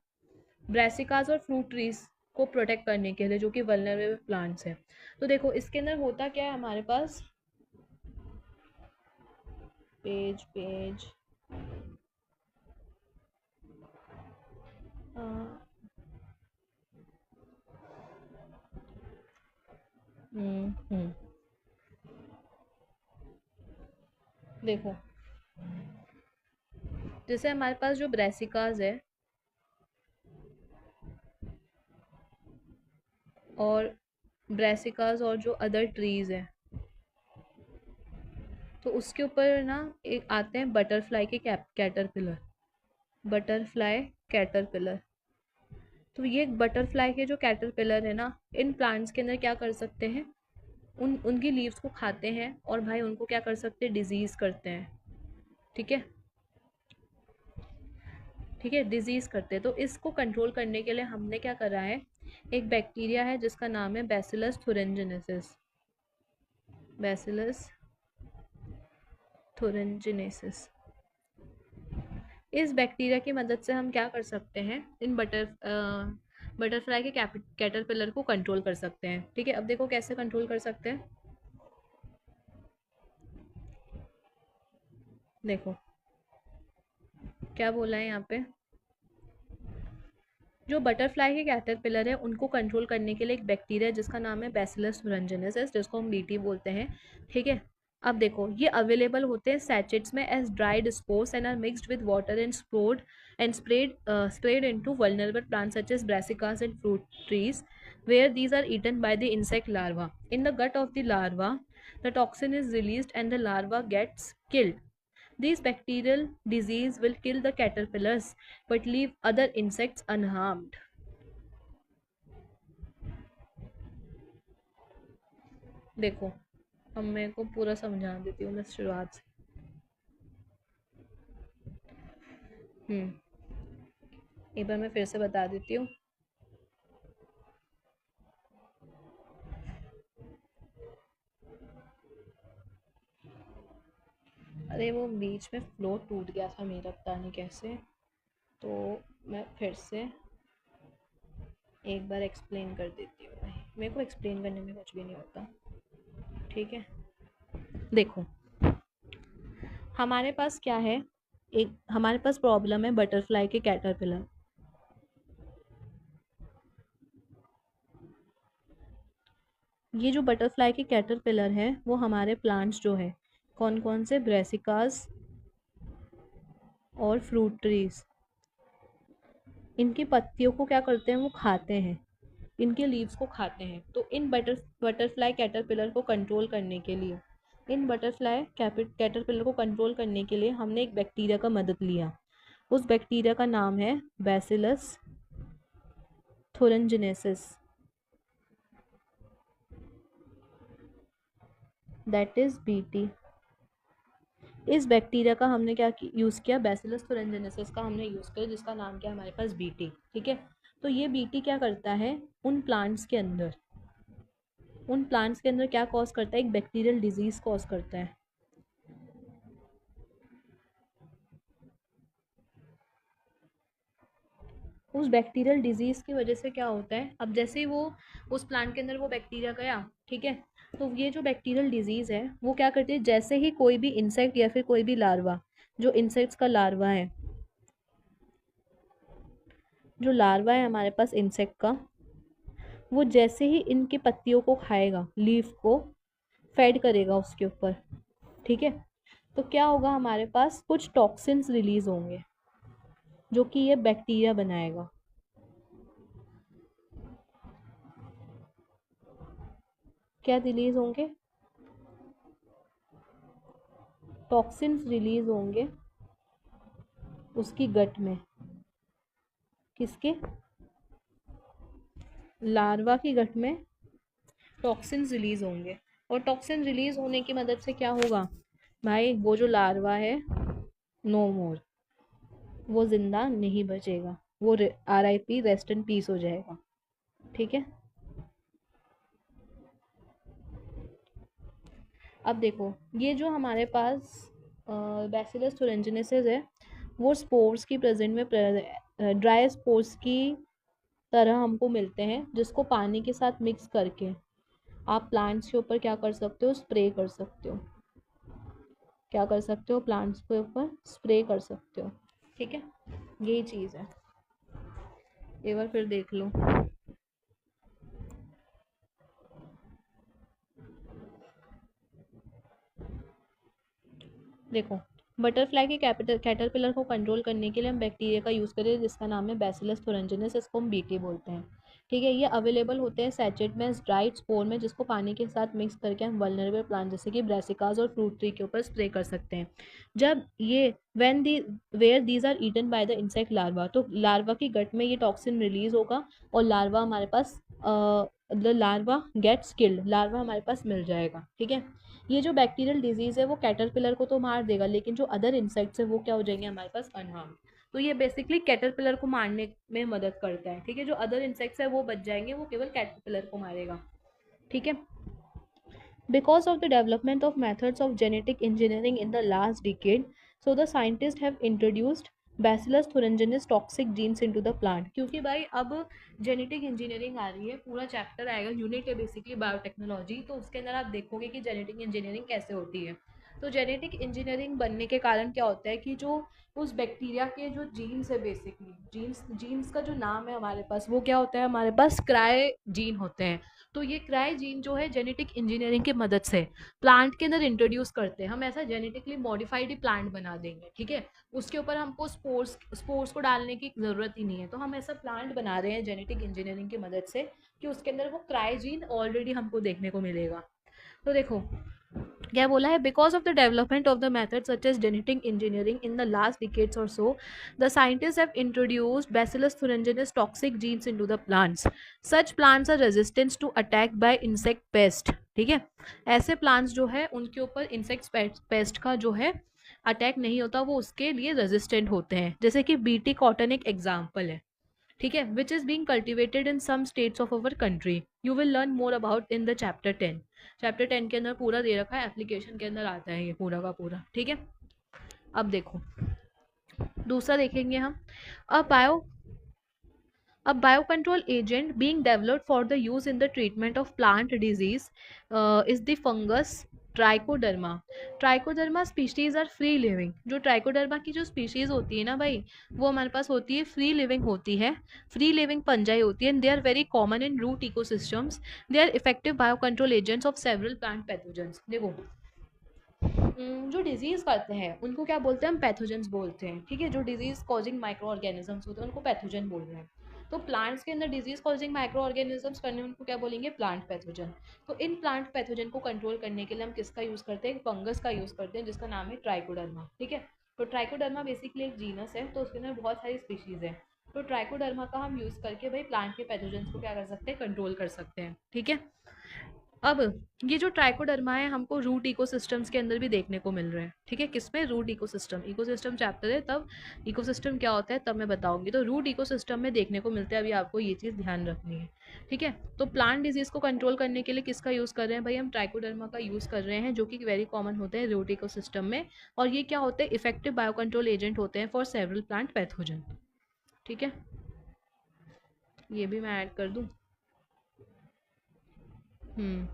ब्रासिकास और फ्रूट ट्रीज को प्रोटेक्ट करने के लिए जो कि वल्नरेबल प्लांट्स हैं। तो देखो इसके अंदर होता क्या है हमारे पास, पेज पेज देखो जैसे हमारे पास जो ब्रासिकास है और ब्रासिकास और जो अदर ट्रीज है, तो उसके ऊपर ना एक आते हैं बटरफ्लाई के कैटरपिलर, बटरफ्लाई कैटरपिलर। तो ये बटरफ्लाई के जो कैटरपिलर है ना, इन प्लांट्स के अंदर क्या कर सकते हैं, उनकी लीव्स को खाते हैं और भाई उनको क्या कर सकते हैं, डिजीज़ करते हैं, ठीक है, ठीक है, डिजीज़ करते हैं। तो इसको कंट्रोल करने के लिए हमने क्या करा है, एक बैक्टीरिया है जिसका नाम है बैसिलस thuringiensis, बैसिलस thuringiensis। इस बैक्टीरिया की मदद से हम क्या कर सकते हैं, इन बटरफ्लाई के कैटरपिलर को कंट्रोल कर सकते हैं, ठीक है। अब देखो कैसे कंट्रोल कर सकते हैं, देखो क्या बोला है यहाँ पे, जो बटरफ्लाई के कैटरपिलर है उनको कंट्रोल करने के लिए एक बैक्टीरिया जिसका नाम है बैसिलस thuringiensis, जिसको हम बीटी बोलते हैं, ठीक है। अब देखो ये अवेलेबल होते हैं सैचेट्स में as dried spores and are mixed with water and sprayed into vulnerable plants such as brassicas and fruit trees, where these are eaten by the insect larva. In the gut of the larva, the toxin is released and the larva gets killed. These bacterial disease will kill the caterpillars but leave other insects unharmed. देखो अब मैं को पूरा समझा देती हूँ मैं शुरुआत से। एक बार मैं फिर से बता देती हूँ। अरे वो बीच में फ्लो टूट गया था मेरा, पता नहीं कैसे, तो मैं फिर से एक बार एक्सप्लेन कर देती हूँ। भाई मेरे को एक्सप्लेन करने में कुछ भी नहीं होता, ठीक है। देखो हमारे पास क्या है, एक हमारे पास प्रॉब्लम है बटरफ्लाई के कैटरपिलर। ये जो बटरफ्लाई के कैटरपिलर है वो हमारे प्लांट्स जो है कौन कौन से, ब्रेसिकास और फ्रूट ट्रीज, इनकी पत्तियों को क्या करते हैं, वो खाते हैं, इनके लीव्स को खाते हैं। तो इन बटरफ्लाई कैटरपिलर को कंट्रोल करने के लिए इन बटरफ्लाई कैटरपिलर को कंट्रोल करने के लिए हमने एक बैक्टीरिया का मदद लिया। उस बैक्टीरिया का नाम है बैसिलस थोरनजेनेसिस, दैट इज बीटी। इस बैक्टीरिया का हमने क्या यूज़ किया, बैसिलस थोरनजेनेसिस का हमने यूज़ किया, जिसका नाम क्या है हमारे पास बीटी। ठीक है, तो ये बीटी क्या करता है, उन प्लांट्स के अंदर क्या कॉज करता है, एक बैक्टीरियल डिजीज कॉज करता है। उस बैक्टीरियल डिजीज की वजह से क्या होता है, अब जैसे ही वो उस प्लांट के अंदर वो बैक्टीरिया गया, ठीक है, तो ये जो बैक्टीरियल डिजीज है वो क्या करती है, जैसे ही कोई भी इंसेक्ट या फिर कोई भी लार्वा, जो इंसेक्ट्स का लार्वा है, जो लार्वा है हमारे पास इंसेक्ट का, वो जैसे ही इनकी पत्तियों को खाएगा, लीफ को फेड करेगा उसके ऊपर, ठीक है, तो क्या होगा, हमारे पास कुछ टॉक्सिन्स रिलीज होंगे जो कि ये बैक्टीरिया बनाएगा। क्या रिलीज होंगे, टॉक्सिन्स रिलीज होंगे उसकी गट में, किसके, लार्वा की गट में टॉक्सिन्स रिलीज होंगे। और टॉक्सिन रिलीज होने की मदद से क्या होगा भाई, वो जो लार्वा है नो मोर, वो जिंदा नहीं बचेगा, वो RIP रेस्ट इन पीस हो जाएगा। ठीक है, अब देखो ये जो हमारे पास बैसिलस थोरनजेनेसिस है, वो स्पोर्स की प्रेजेंट में ड्राई स्पोर्स की तरह हमको मिलते हैं, जिसको पानी के साथ मिक्स करके आप प्लांट्स के ऊपर क्या कर सकते हो, स्प्रे कर सकते हो। क्या कर सकते हो, प्लांट्स के ऊपर स्प्रे कर सकते हो। ठीक है, यही चीज़ है, एक बार फिर देख लो। देखो, बटरफ्लाई के कैटरपिलर को कंट्रोल करने के लिए हम बैक्टीरिया का यूज़ करें, जिसका नाम है बैसिलस थोरनजेनिस, इसको हम बीटी बोलते हैं। ठीक है, ये अवेलेबल होते हैं सैचेट में, ड्राइड स्पोर में, जिसको पानी के साथ मिक्स करके हम वल्नरेबल प्लांट जैसे कि ब्रासिकास और फ्रूट ट्री के ऊपर स्प्रे कर सकते हैं। जब ये when they where these are eaten by the insect larva, तो लार्वा की गट में ये टॉक्सिन रिलीज होगा और लार्वा हमारे पास the larva gets killed, larva हमारे पास मिल जाएगा। ठीक है, ये जो बैक्टीरियल डिजीज है वो कैटरपिलर को तो मार देगा, लेकिन जो अदर इंसेक्ट्स है वो क्या हो जाएंगे हमारे पास, अनहार्म। तो ये बेसिकली कैटरपिलर को मारने में मदद करता है। ठीक है, जो अदर इंसेक्ट्स है वो बच जाएंगे, वो केवल कैटरपिलर को मारेगा। ठीक है, because of the development of methods of genetic engineering in the last decade, so the scientists have introduced Bacillus thuringiensis toxic genes into the plant। क्योंकि भाई अब जेनेटिक इंजीनियरिंग आ रही है, पूरा चैप्टर आएगा, यूनिट है बेसिकली बायोटेक्नोलॉजी, तो उसके अंदर आप देखोगे कि जेनेटिक इंजीनियरिंग कैसे होती है। तो जेनेटिक इंजीनियरिंग बनने के कारण क्या होता है कि जो उस बैक्टीरिया के जो जीन्स है, बेसिकली जीन्स जीन्स का जो नाम है हमारे पास, वो क्या होता है, हमारे पास क्राई जीन होते हैं। तो ये क्राई जीन जो है जेनेटिक इंजीनियरिंग की मदद से प्लांट के अंदर इंट्रोड्यूस करते हैं, हम ऐसा जेनेटिकली मॉडिफाइड ही प्लांट बना देंगे। ठीक है, उसके ऊपर हमको स्पोर्स को डालने की ज़रूरत ही नहीं है, तो हम ऐसा प्लांट बना रहे हैं जेनेटिक इंजीनियरिंग की मदद से कि उसके अंदर वो क्राई जीन ऑलरेडी हमको देखने को मिलेगा। तो देखो क्या बोला है, because of the development of the method such as genetic engineering in the last decades और so, the scientist have introduced bacillus thuringiensis toxic genes into the plants. Such plants are resistant to attack by insect pest. ठीक है, ऐसे plants जो है उनके ऊपर insect pest का जो है अटैक नहीं होता, वो उसके लिए रेजिस्टेंट होते हैं, जैसे कि बीटी कॉटन एक एग्जाम्पल है। ठीक है, which is being cultivated in some states of our country. You will learn more about in the chapter 10। Chapter 10 के अंदर पूरा दे रखा है, एप्लीकेशन के अंदर आता है ये पूरा का पूरा। ठीक है, अब देखो दूसरा देखेंगे हम। अब bio control agent being developed for the use in the treatment of plant disease is the fungus trichoderma. Trichoderma species are free living. जो ट्राइकोडर्मा की जो स्पीशीज होती है ना भाई, वो हमारे पास होती है फ्री लिविंग होती है, फ्री लिविंग पंजाई होती है, and they are very common in root ecosystems. They are effective bio control agents of several plant pathogens. देखो जो डिजीज करते हैं उनको क्या बोलते हैं, हम पैथोजेंस बोलते हैं। ठीक है, जो डिजीज कॉजिंग माइक्रो ऑर्गेनिजम्स होते हैं उनको पैथोजन बोल रहे हैं। तो प्लांट्स के अंदर डिजीज कॉजिंग माइक्रो ऑर्गेनिजम्स करने उनको क्या बोलेंगे, प्लांट पैथोजन। तो इन प्लांट पैथोजन को कंट्रोल करने के लिए हम किसका यूज करते हैं, फंगस का यूज करते हैं जिसका नाम है ट्राइकोडर्मा। ठीक है, तो ट्राइकोडर्मा बेसिकली एक जीनस है, तो उसके अंदर बहुत सारी स्पीशीज है। तो ट्राइकोडर्मा का हम यूज करके भाई प्लांट के पैथोजन को क्या कर सकते हैं, कंट्रोल कर सकते हैं। ठीक है, अब ये जो ट्राइकोडर्मा है हमको रूट इकोसिस्टम्स के अंदर भी देखने को मिल रहे हैं। ठीक है, किसमें, रूट इकोसिस्टम। इकोसिस्टम चैप्टर है, तब इकोसिस्टम क्या होता है तब मैं बताऊंगी। तो रूट इकोसिस्टम में देखने को मिलते हैं, अभी आपको ये चीज़ ध्यान रखनी है। ठीक है, तो प्लांट डिजीज को कंट्रोल करने के लिए किसका यूज़ कर रहे हैं भाई, हम ट्राइकोडर्मा का यूज़ कर रहे हैं, जो कि वेरी कॉमन होते हैं रूट इकोसिस्टम में। और ये क्या होते हैं, इफेक्टिव बायो कंट्रोल एजेंट होते हैं फॉर सेवरल प्लांट पैथोजन। ठीक है, ये भी मैं ऐड कर दूँ। हम्म।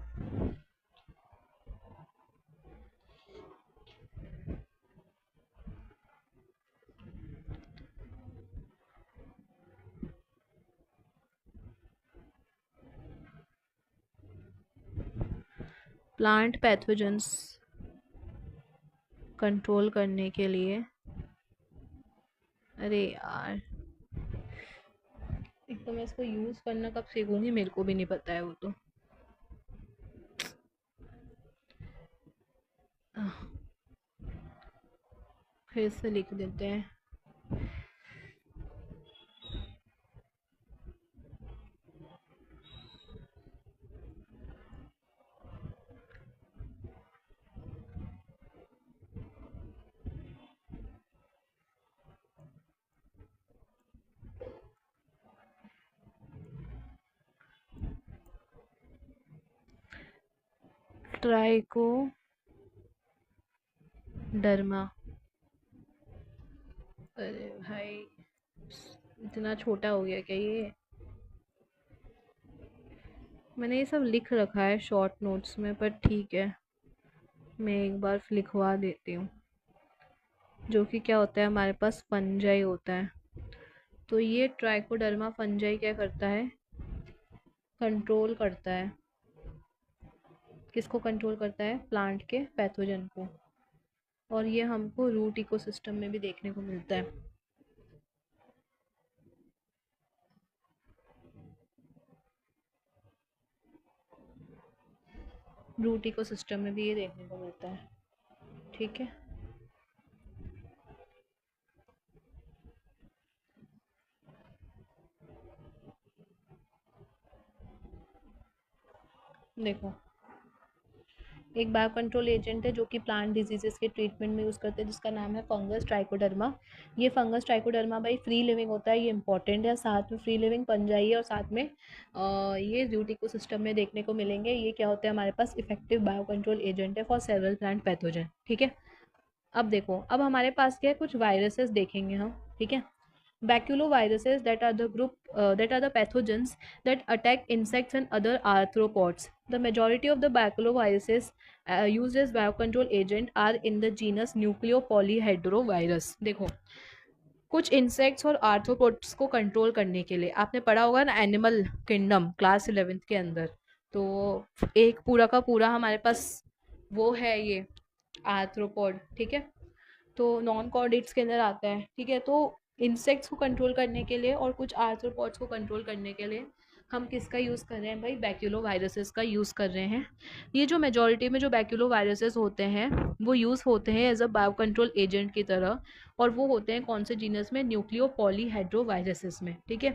प्लांट पैथोजेंस कंट्रोल करने के लिए, अरे यार एक तो मैं इसको यूज करना कब सीखूंगी मेरे को भी नहीं पता है वो तो। आह, फिर से लिख देते हैं। ट्राइकोडर्मा, अरे भाई इतना छोटा हो गया क्या ये, मैंने ये सब लिख रखा है शॉर्ट नोट्स में, पर ठीक है मैं एक बार लिखवा देती हूँ। जो कि क्या होता है, हमारे पास फंजाई होता है। तो ये ट्राइकोडर्मा फंजाई क्या करता है, कंट्रोल करता है, किसको कंट्रोल करता है, प्लांट के पैथोजन को। और ये हमको रूट इकोसिस्टम में भी देखने को मिलता है। रूट इकोसिस्टम में भी ये देखने को मिलता है। ठीक है, देखो एक बायो कंट्रोल एजेंट है जो कि प्लांट डिजीजेस के ट्रीटमेंट में यूज़ करते हैं, जिसका नाम है फंगस ट्राइकोडर्मा। ये फंगस ट्राइकोडर्मा भाई फ्री लिविंग होता है, ये इंपॉर्टेंट है। साथ में फ्री लिविंग फंजाई है और साथ में ये रूट इकोसिस्टम में देखने को मिलेंगे। ये क्या होता है, हमारे पास इफेक्टिव बायो कंट्रोल एजेंट है फॉर सेवरल प्लांट पैथोजन। ठीक है, अब देखो, अब हमारे पास क्या है, कुछ वायरसेस देखेंगे हम। ठीक है, baculoviruses that are the group that are the pathogens that attack insects and other arthropods. The majority of the baculoviruses used as biocontrol agent are in the genus Nucleopolyhedrovirus. देखो, कुछ इंसेक्ट्स और arthropods को control करने के लिए आपने पढ़ा होगा ना एनिमल किंगडम क्लास 11th के अंदर। तो एक पूरा का पूरा हमारे पास वो है ये आर्थ्रोपोड। ठीक है, तो नॉन कॉर्डेट्स के अंदर आता है। ठीक है, तो इंसेक्ट्स को कंट्रोल करने के लिए और कुछ आर्थ्रोपॉड्स को कंट्रोल करने के लिए हम किसका यूज़ कर रहे हैं भाई, बैक्यूलो वायरसेस का यूज़ कर रहे हैं। ये जो मेजॉरिटी में जो बैक्यूलो वायरसेस होते हैं वो यूज़ होते हैं as a bio control agent की तरह। और वो होते हैं कौन से जीनस में, न्यूक्लियो पॉलीहाइड्रोवायरसेस में। ठीक है,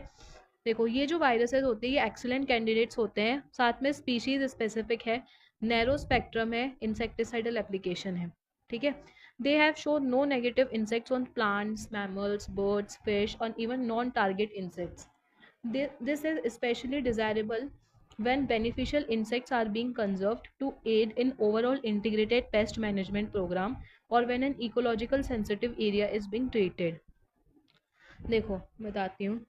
देखो ये जो वायरसेस होते हैं ये एक्सीलेंट कैंडिडेट्स होते हैं, साथ में स्पीशीज स्पेसिफिक है, नैरो स्पेक्ट्रम है, इंसेक्टिसाइडल एप्लीकेशन है। ठीक है, they have shown no negative insects on plants, mammals, birds, fish, and even non-target insects. This is especially desirable when beneficial insects are being conserved to aid in overall integrated pest management program or when an ecological sensitive area is being treated. देखो बताती हूँ,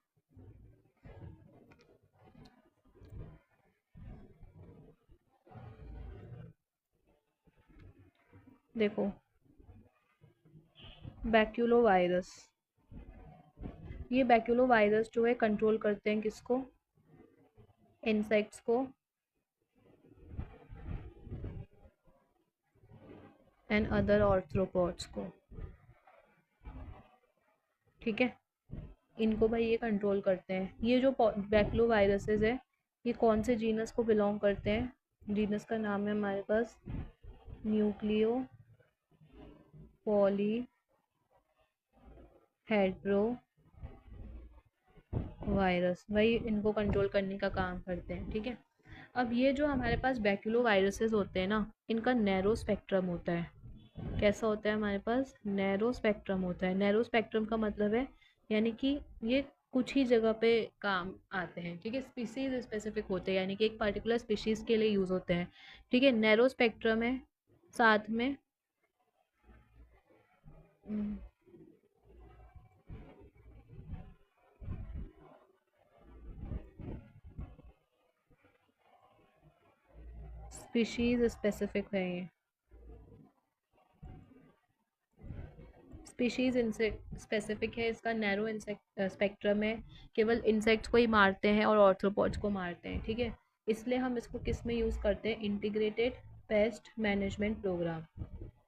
देखो बैक्यूलो virus, ये बैक्यूलो virus जो है control करते हैं किसको, इंसेक्ट्स को एंड अदर आर्थ्रोपॉड्स को। ठीक है, इनको भाई ये कंट्रोल करते हैं। ये जो बैक्लो वायरसेस है, ये कौन से जीनस को बिलोंग करते हैं? जीनस का नाम है हमारे पास न्यूक्लियो पॉली हेड्रो वायरस, वही इनको कंट्रोल करने का काम करते हैं, ठीक है। अब ये जो हमारे पास बैक्यूलो वायरसेस होते हैं ना, इनका नैरो स्पेक्ट्रम होता है। कैसा होता है? हमारे पास नैरो स्पेक्ट्रम होता है। नैरो स्पेक्ट्रम का मतलब है यानी कि ये कुछ ही जगह पे काम आते हैं, ठीक है। स्पीसीज स्पेसिफिक होते हैं, यानी कि एक पर्टिकुलर स्पीशीज के लिए यूज होते हैं, ठीक है। नैरो स्पेक्ट्रम है, साथ में स्पीशीज स्पेसिफिक है ये। स्पीशीज इंसेक्ट स्पेसिफिक है, इसका नैरो इंसेक्ट स्पेक्ट्रम है, केवल इंसेक्ट्स को ही मारते हैं और ऑर्थ्रोपॉड्स को मारते हैं, ठीक है। इसलिए हम इसको किस में यूज़ करते हैं? Integrated pest management programme,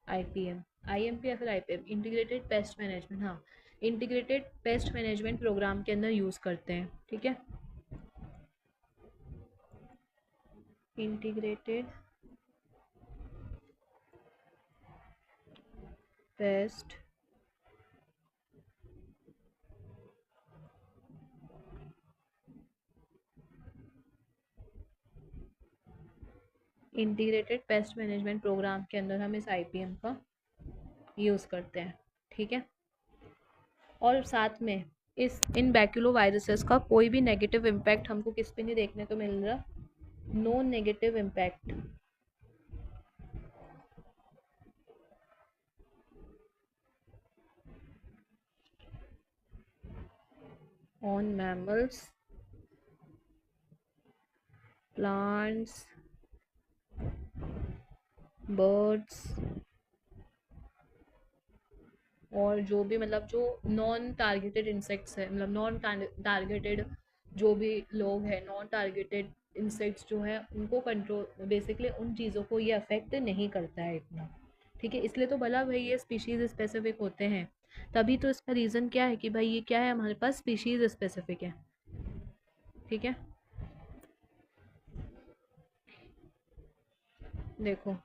IPM, IMP या फिर आईपीएम, इंटीग्रेटेड पेस्ट मैनेजमेंट, हाँ, इंटीग्रेटेड पेस्ट मैनेजमेंट प्रोग्राम के अंदर यूज़ करते हैं, ठीक है। Integrated pest integrated pest management programme के अंदर हम इस आईपीएम का यूज़ करते हैं, ठीक है। और साथ में इस इन बैक्यूलो वायरसेस का कोई भी नेगेटिव इम्पैक्ट हमको किस पे नहीं देखने को मिल रहा? No negative impact on mammals, plants, birds, और जो भी मतलब जो नॉन टारगेटेड इंसेक्ट्स है, मतलब नॉन टारगेटेड जो भी लोग हैं, नॉन टारगेटेड इंसेक्ट्स जो है उनको कंट्रोल, बेसिकली उन चीज़ों को ये अफेक्ट नहीं करता है इतना, ठीक है। इसलिए तो भला भाई ये स्पीशीज स्पेसिफिक होते हैं, तभी तो इसका रीज़न क्या है कि भाई ये क्या है, हमारे पास स्पीशीज स्पेसिफिक है, ठीक है। देखो,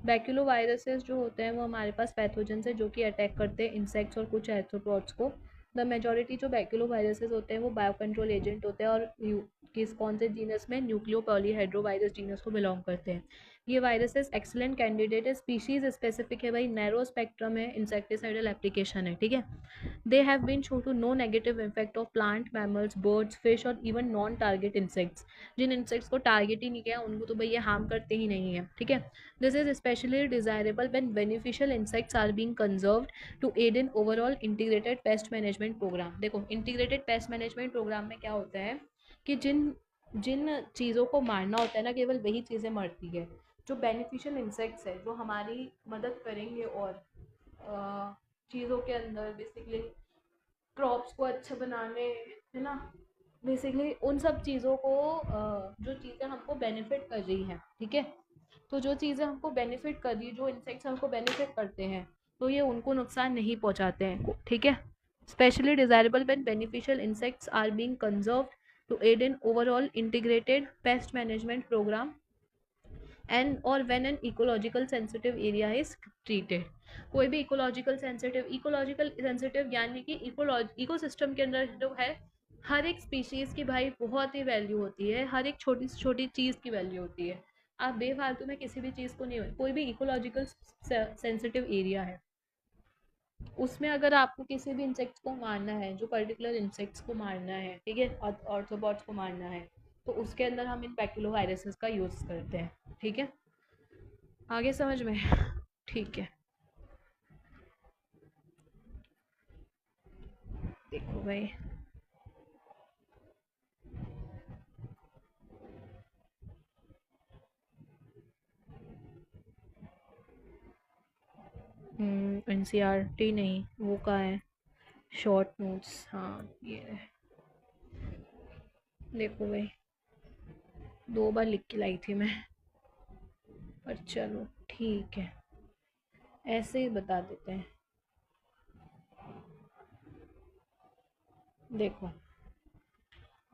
बैक्यूलो वायरसेस जो होते हैं वो हमारे पास पैथोजन है जो कि अटैक करते हैं इंसेक्ट्स और कुछ आर्थ्रोपॉड्स को। द मेजोरिटी जो बैक्यूलो वायरसेस होते हैं वो बायो कंट्रोल एजेंट होते हैं और किस कौन से जीनस में? न्यूक्लियो पॉलीहेड्रोवायरस जीनस को बिलोंग करते हैं। ये वायरसेस एक्सलेंट कैंडिडेट है, स्पीशीज स्पेसिफिक है भाई, नैरो स्पेक्ट्रम है, इंसेक्टिसाइडल एप्लीकेशन है, ठीक है। They have been show to no negative effect of plant, mammals, birds, fish और इवन नॉन टारगेट इंसेक्ट्स। जिन इंसेक्ट्स को टारगेट ही नहीं किया उनको तो भाई ये हार्म करते ही नहीं है, ठीक है। This is especially desirable when beneficial insects are being conserved to aid in overall integrated pest management program। देखो, integrated pest management program में क्या होता है कि जिन जिन चीज़ों को मारना होता है ना, केवल वही चीज़ें मरती है। जो बेनिफिशियल इंसेक्ट्स है जो हमारी मदद करेंगे और चीज़ों के अंदर बेसिकली क्रॉप्स को अच्छा बनाने, है ना, बेसिकली उन सब चीज़ों को जो चीज़ें हमको बेनिफिट कर रही हैं, ठीक है। तो जो चीज़ें हमको बेनिफिट कर रही है, जो इंसेक्ट्स हमको बेनिफिट करते हैं, तो ये उनको नुकसान नहीं पहुंचाते हैं, ठीक है। Specially desirable when beneficial insects are being conserved to aid in overall integrated pest management program and और when an ecological sensitive area is treated. कोई भी इकोलॉजिकल सेंसिटिव यानी कि इकोसिस्टम के अंदर जो है, हर एक स्पीशीज की भाई बहुत ही वैल्यू होती है, हर एक छोटी से छोटी चीज़ की वैल्यू होती है। आप बेफालतू में किसी भी चीज़ को नहीं, कोई भी इकोलॉजिकल सेंसिटिव एरिया है उसमें अगर आपको किसी भी इंसेक्ट्स को मारना है, जो पर्टिकुलर इंसेक्ट्स को मारना है, ठीक है, ऑर्थोपॉड्स को मारना है, तो उसके अंदर हम इन बैक्यूलोवायरसेस का यूज़ करते हैं, ठीक है। आगे समझ में? ठीक है। देखो भाई, एनसीईआरटी नहीं, वो कहाँ है? शॉर्ट नोट्स, हाँ ये रहे। देखो भाई, 2 बार लिख के लाई थी मैं, पर चलो ठीक है। ऐसे ही बता देते हैं। देखो,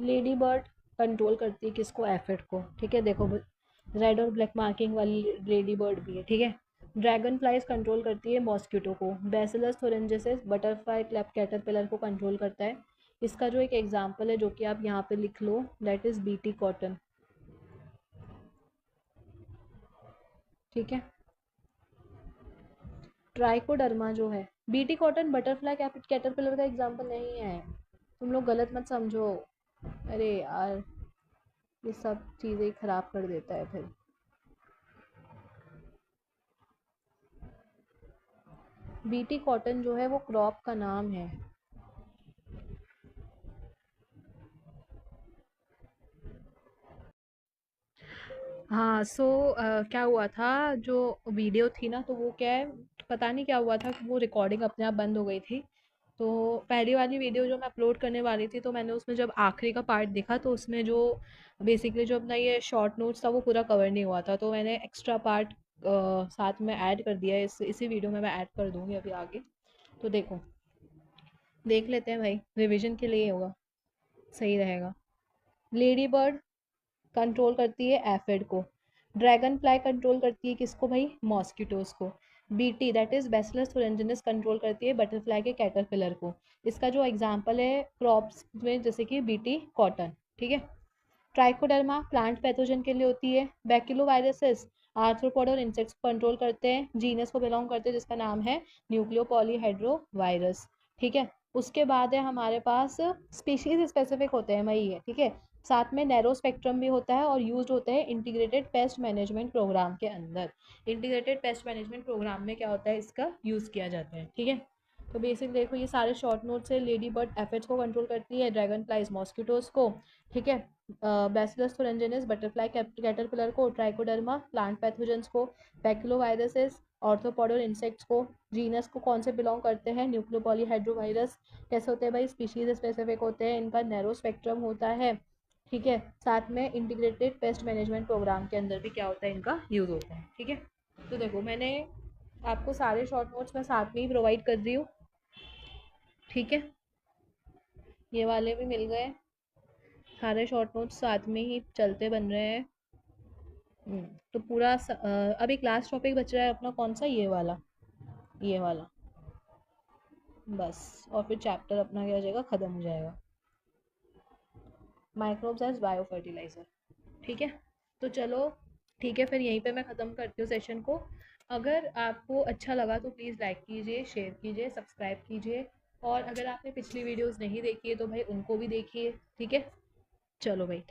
लेडी बर्ड कंट्रोल करती है किसको, एफिड को, ठीक है। देखो, रेड और ब्लैक मार्किंग वाली लेडी बर्ड भी है, ठीक है। ड्रैगन फ्लाइज कंट्रोल करती है मॉस्किटो को। बैसिलस थोरेंजिसिस बटरफ्लाई क्लैप कैटरपिलर को कंट्रोल करता है। इसका जो एक एग्जांपल है जो कि आप यहाँ पे लिख लो, दैट इज बीटी कॉटन, ठीक है। ट्राइकोडर्मा जो है, बीटी कॉटन बटरफ्लाई कैटरपिलर का एग्जांपल नहीं है, तुम लोग गलत मत समझो। अरे यार, ये सब चीज़ें खराब कर देता है फिर। बीटी कॉटन जो है वो क्रॉप का नाम है। हाँ, सो क्या हुआ था, जो वीडियो थी ना, तो वो क्या है, पता नहीं क्या हुआ था कि वो रिकॉर्डिंग अपने आप बंद हो गई थी। तो पहली वाली वीडियो जो मैं अपलोड करने वाली थी, तो मैंने उसमें जब आखिरी का पार्ट देखा तो उसमें जो बेसिकली जो अपना ये शॉर्ट नोट्स था वो पूरा कवर नहीं हुआ था, तो मैंने एक्स्ट्रा पार्ट साथ में ऐड कर दिया है। इसी वीडियो में मैं ऐड कर दूंगी अभी आगे। तो देखो, देख लेते हैं भाई, रिवीजन के लिए होगा, सही रहेगा। लेडी बर्ड कंट्रोल करती है एफिड को। ड्रैगन फ्लाई कंट्रोल करती है किसको भाई, मॉस्किटोज को। BT that is bacillus thuringiensis control करती है बटरफ्लाई के कैटरपिलर को। इसका जो एग्जांपल है क्रॉप्स में, जैसे कि बीटी कॉटन, ठीक है। ट्राइकोडर्मा प्लांट पैथोजन के लिए होती है। बैक्यूलोवायरसेस आर्थ्रोपोड और इंसेक्ट्स को कंट्रोल करते हैं, जीनस को बिलोंग करते हैं जिसका नाम है न्यूक्लियोपॉलीहेड्रोवायरस, ठीक है। उसके बाद है हमारे पास स्पीशीज स्पेसिफिक होते हैं वही है, ठीक है। साथ में नैरो स्पेक्ट्रम भी होता है और यूज होता है इंटीग्रेटेड पेस्ट मैनेजमेंट प्रोग्राम के अंदर। इंटीग्रेटेड पेस्ट मैनेजमेंट प्रोग्राम में क्या होता है, इसका यूज किया जाता है, ठीक है। तो बेसिक देखो, ये सारे शॉर्ट नोट्स है। लेडी बर्ड एफिड्स को कंट्रोल करती है, ड्रैगन फ्लाइज मॉस्किटोज को, ठीक है। बैसिलस thuringiensis बटरफ्लाई कैटरपिलर को, ट्राइकोडर्मा प्लांट पैथोजेंस को, बैक्यूलोवायरसेस ऑर्थोपॉड और इंसेक्ट्स को। जीनस को कौन से बिलोंग करते हैं, न्यूक्लियोपॉलीहेड्रोवायरस। कैसे होते हैं भाई, स्पीशीज स्पेसिफिक होते हैं, इनका नैरो स्पेक्ट्रम होता है, ठीक है। साथ में इंटीग्रेटेड पेस्ट मैनेजमेंट प्रोग्राम के अंदर भी क्या होता है, इनका यूज होता है, ठीक है। तो देखो, मैंने आपको सारे शॉर्ट नोट्स मैं साथ में ही प्रोवाइड कर रही हूँ, ठीक है। ये वाले भी मिल गए, सारे शॉर्ट नोट्स साथ में ही चलते बन रहे हैं। तो पूरा अब एक लास्ट टॉपिक बच रहा है अपना, कौन सा, ये वाला, ये वाला, बस। और फिर चैप्टर अपना क्या हो जाएगा, खत्म हो जाएगा। माइक्रोब्स एज बायो फर्टिलाइजर, ठीक है। तो चलो, ठीक है, फिर यहीं पे मैं ख़त्म करती हूँ सेशन को। अगर आपको अच्छा लगा तो प्लीज़ लाइक कीजिए, शेयर कीजिए, सब्सक्राइब कीजिए। और अगर आपने पिछली वीडियोस नहीं देखी है तो भाई उनको भी देखिए, ठीक है। चलो भाई।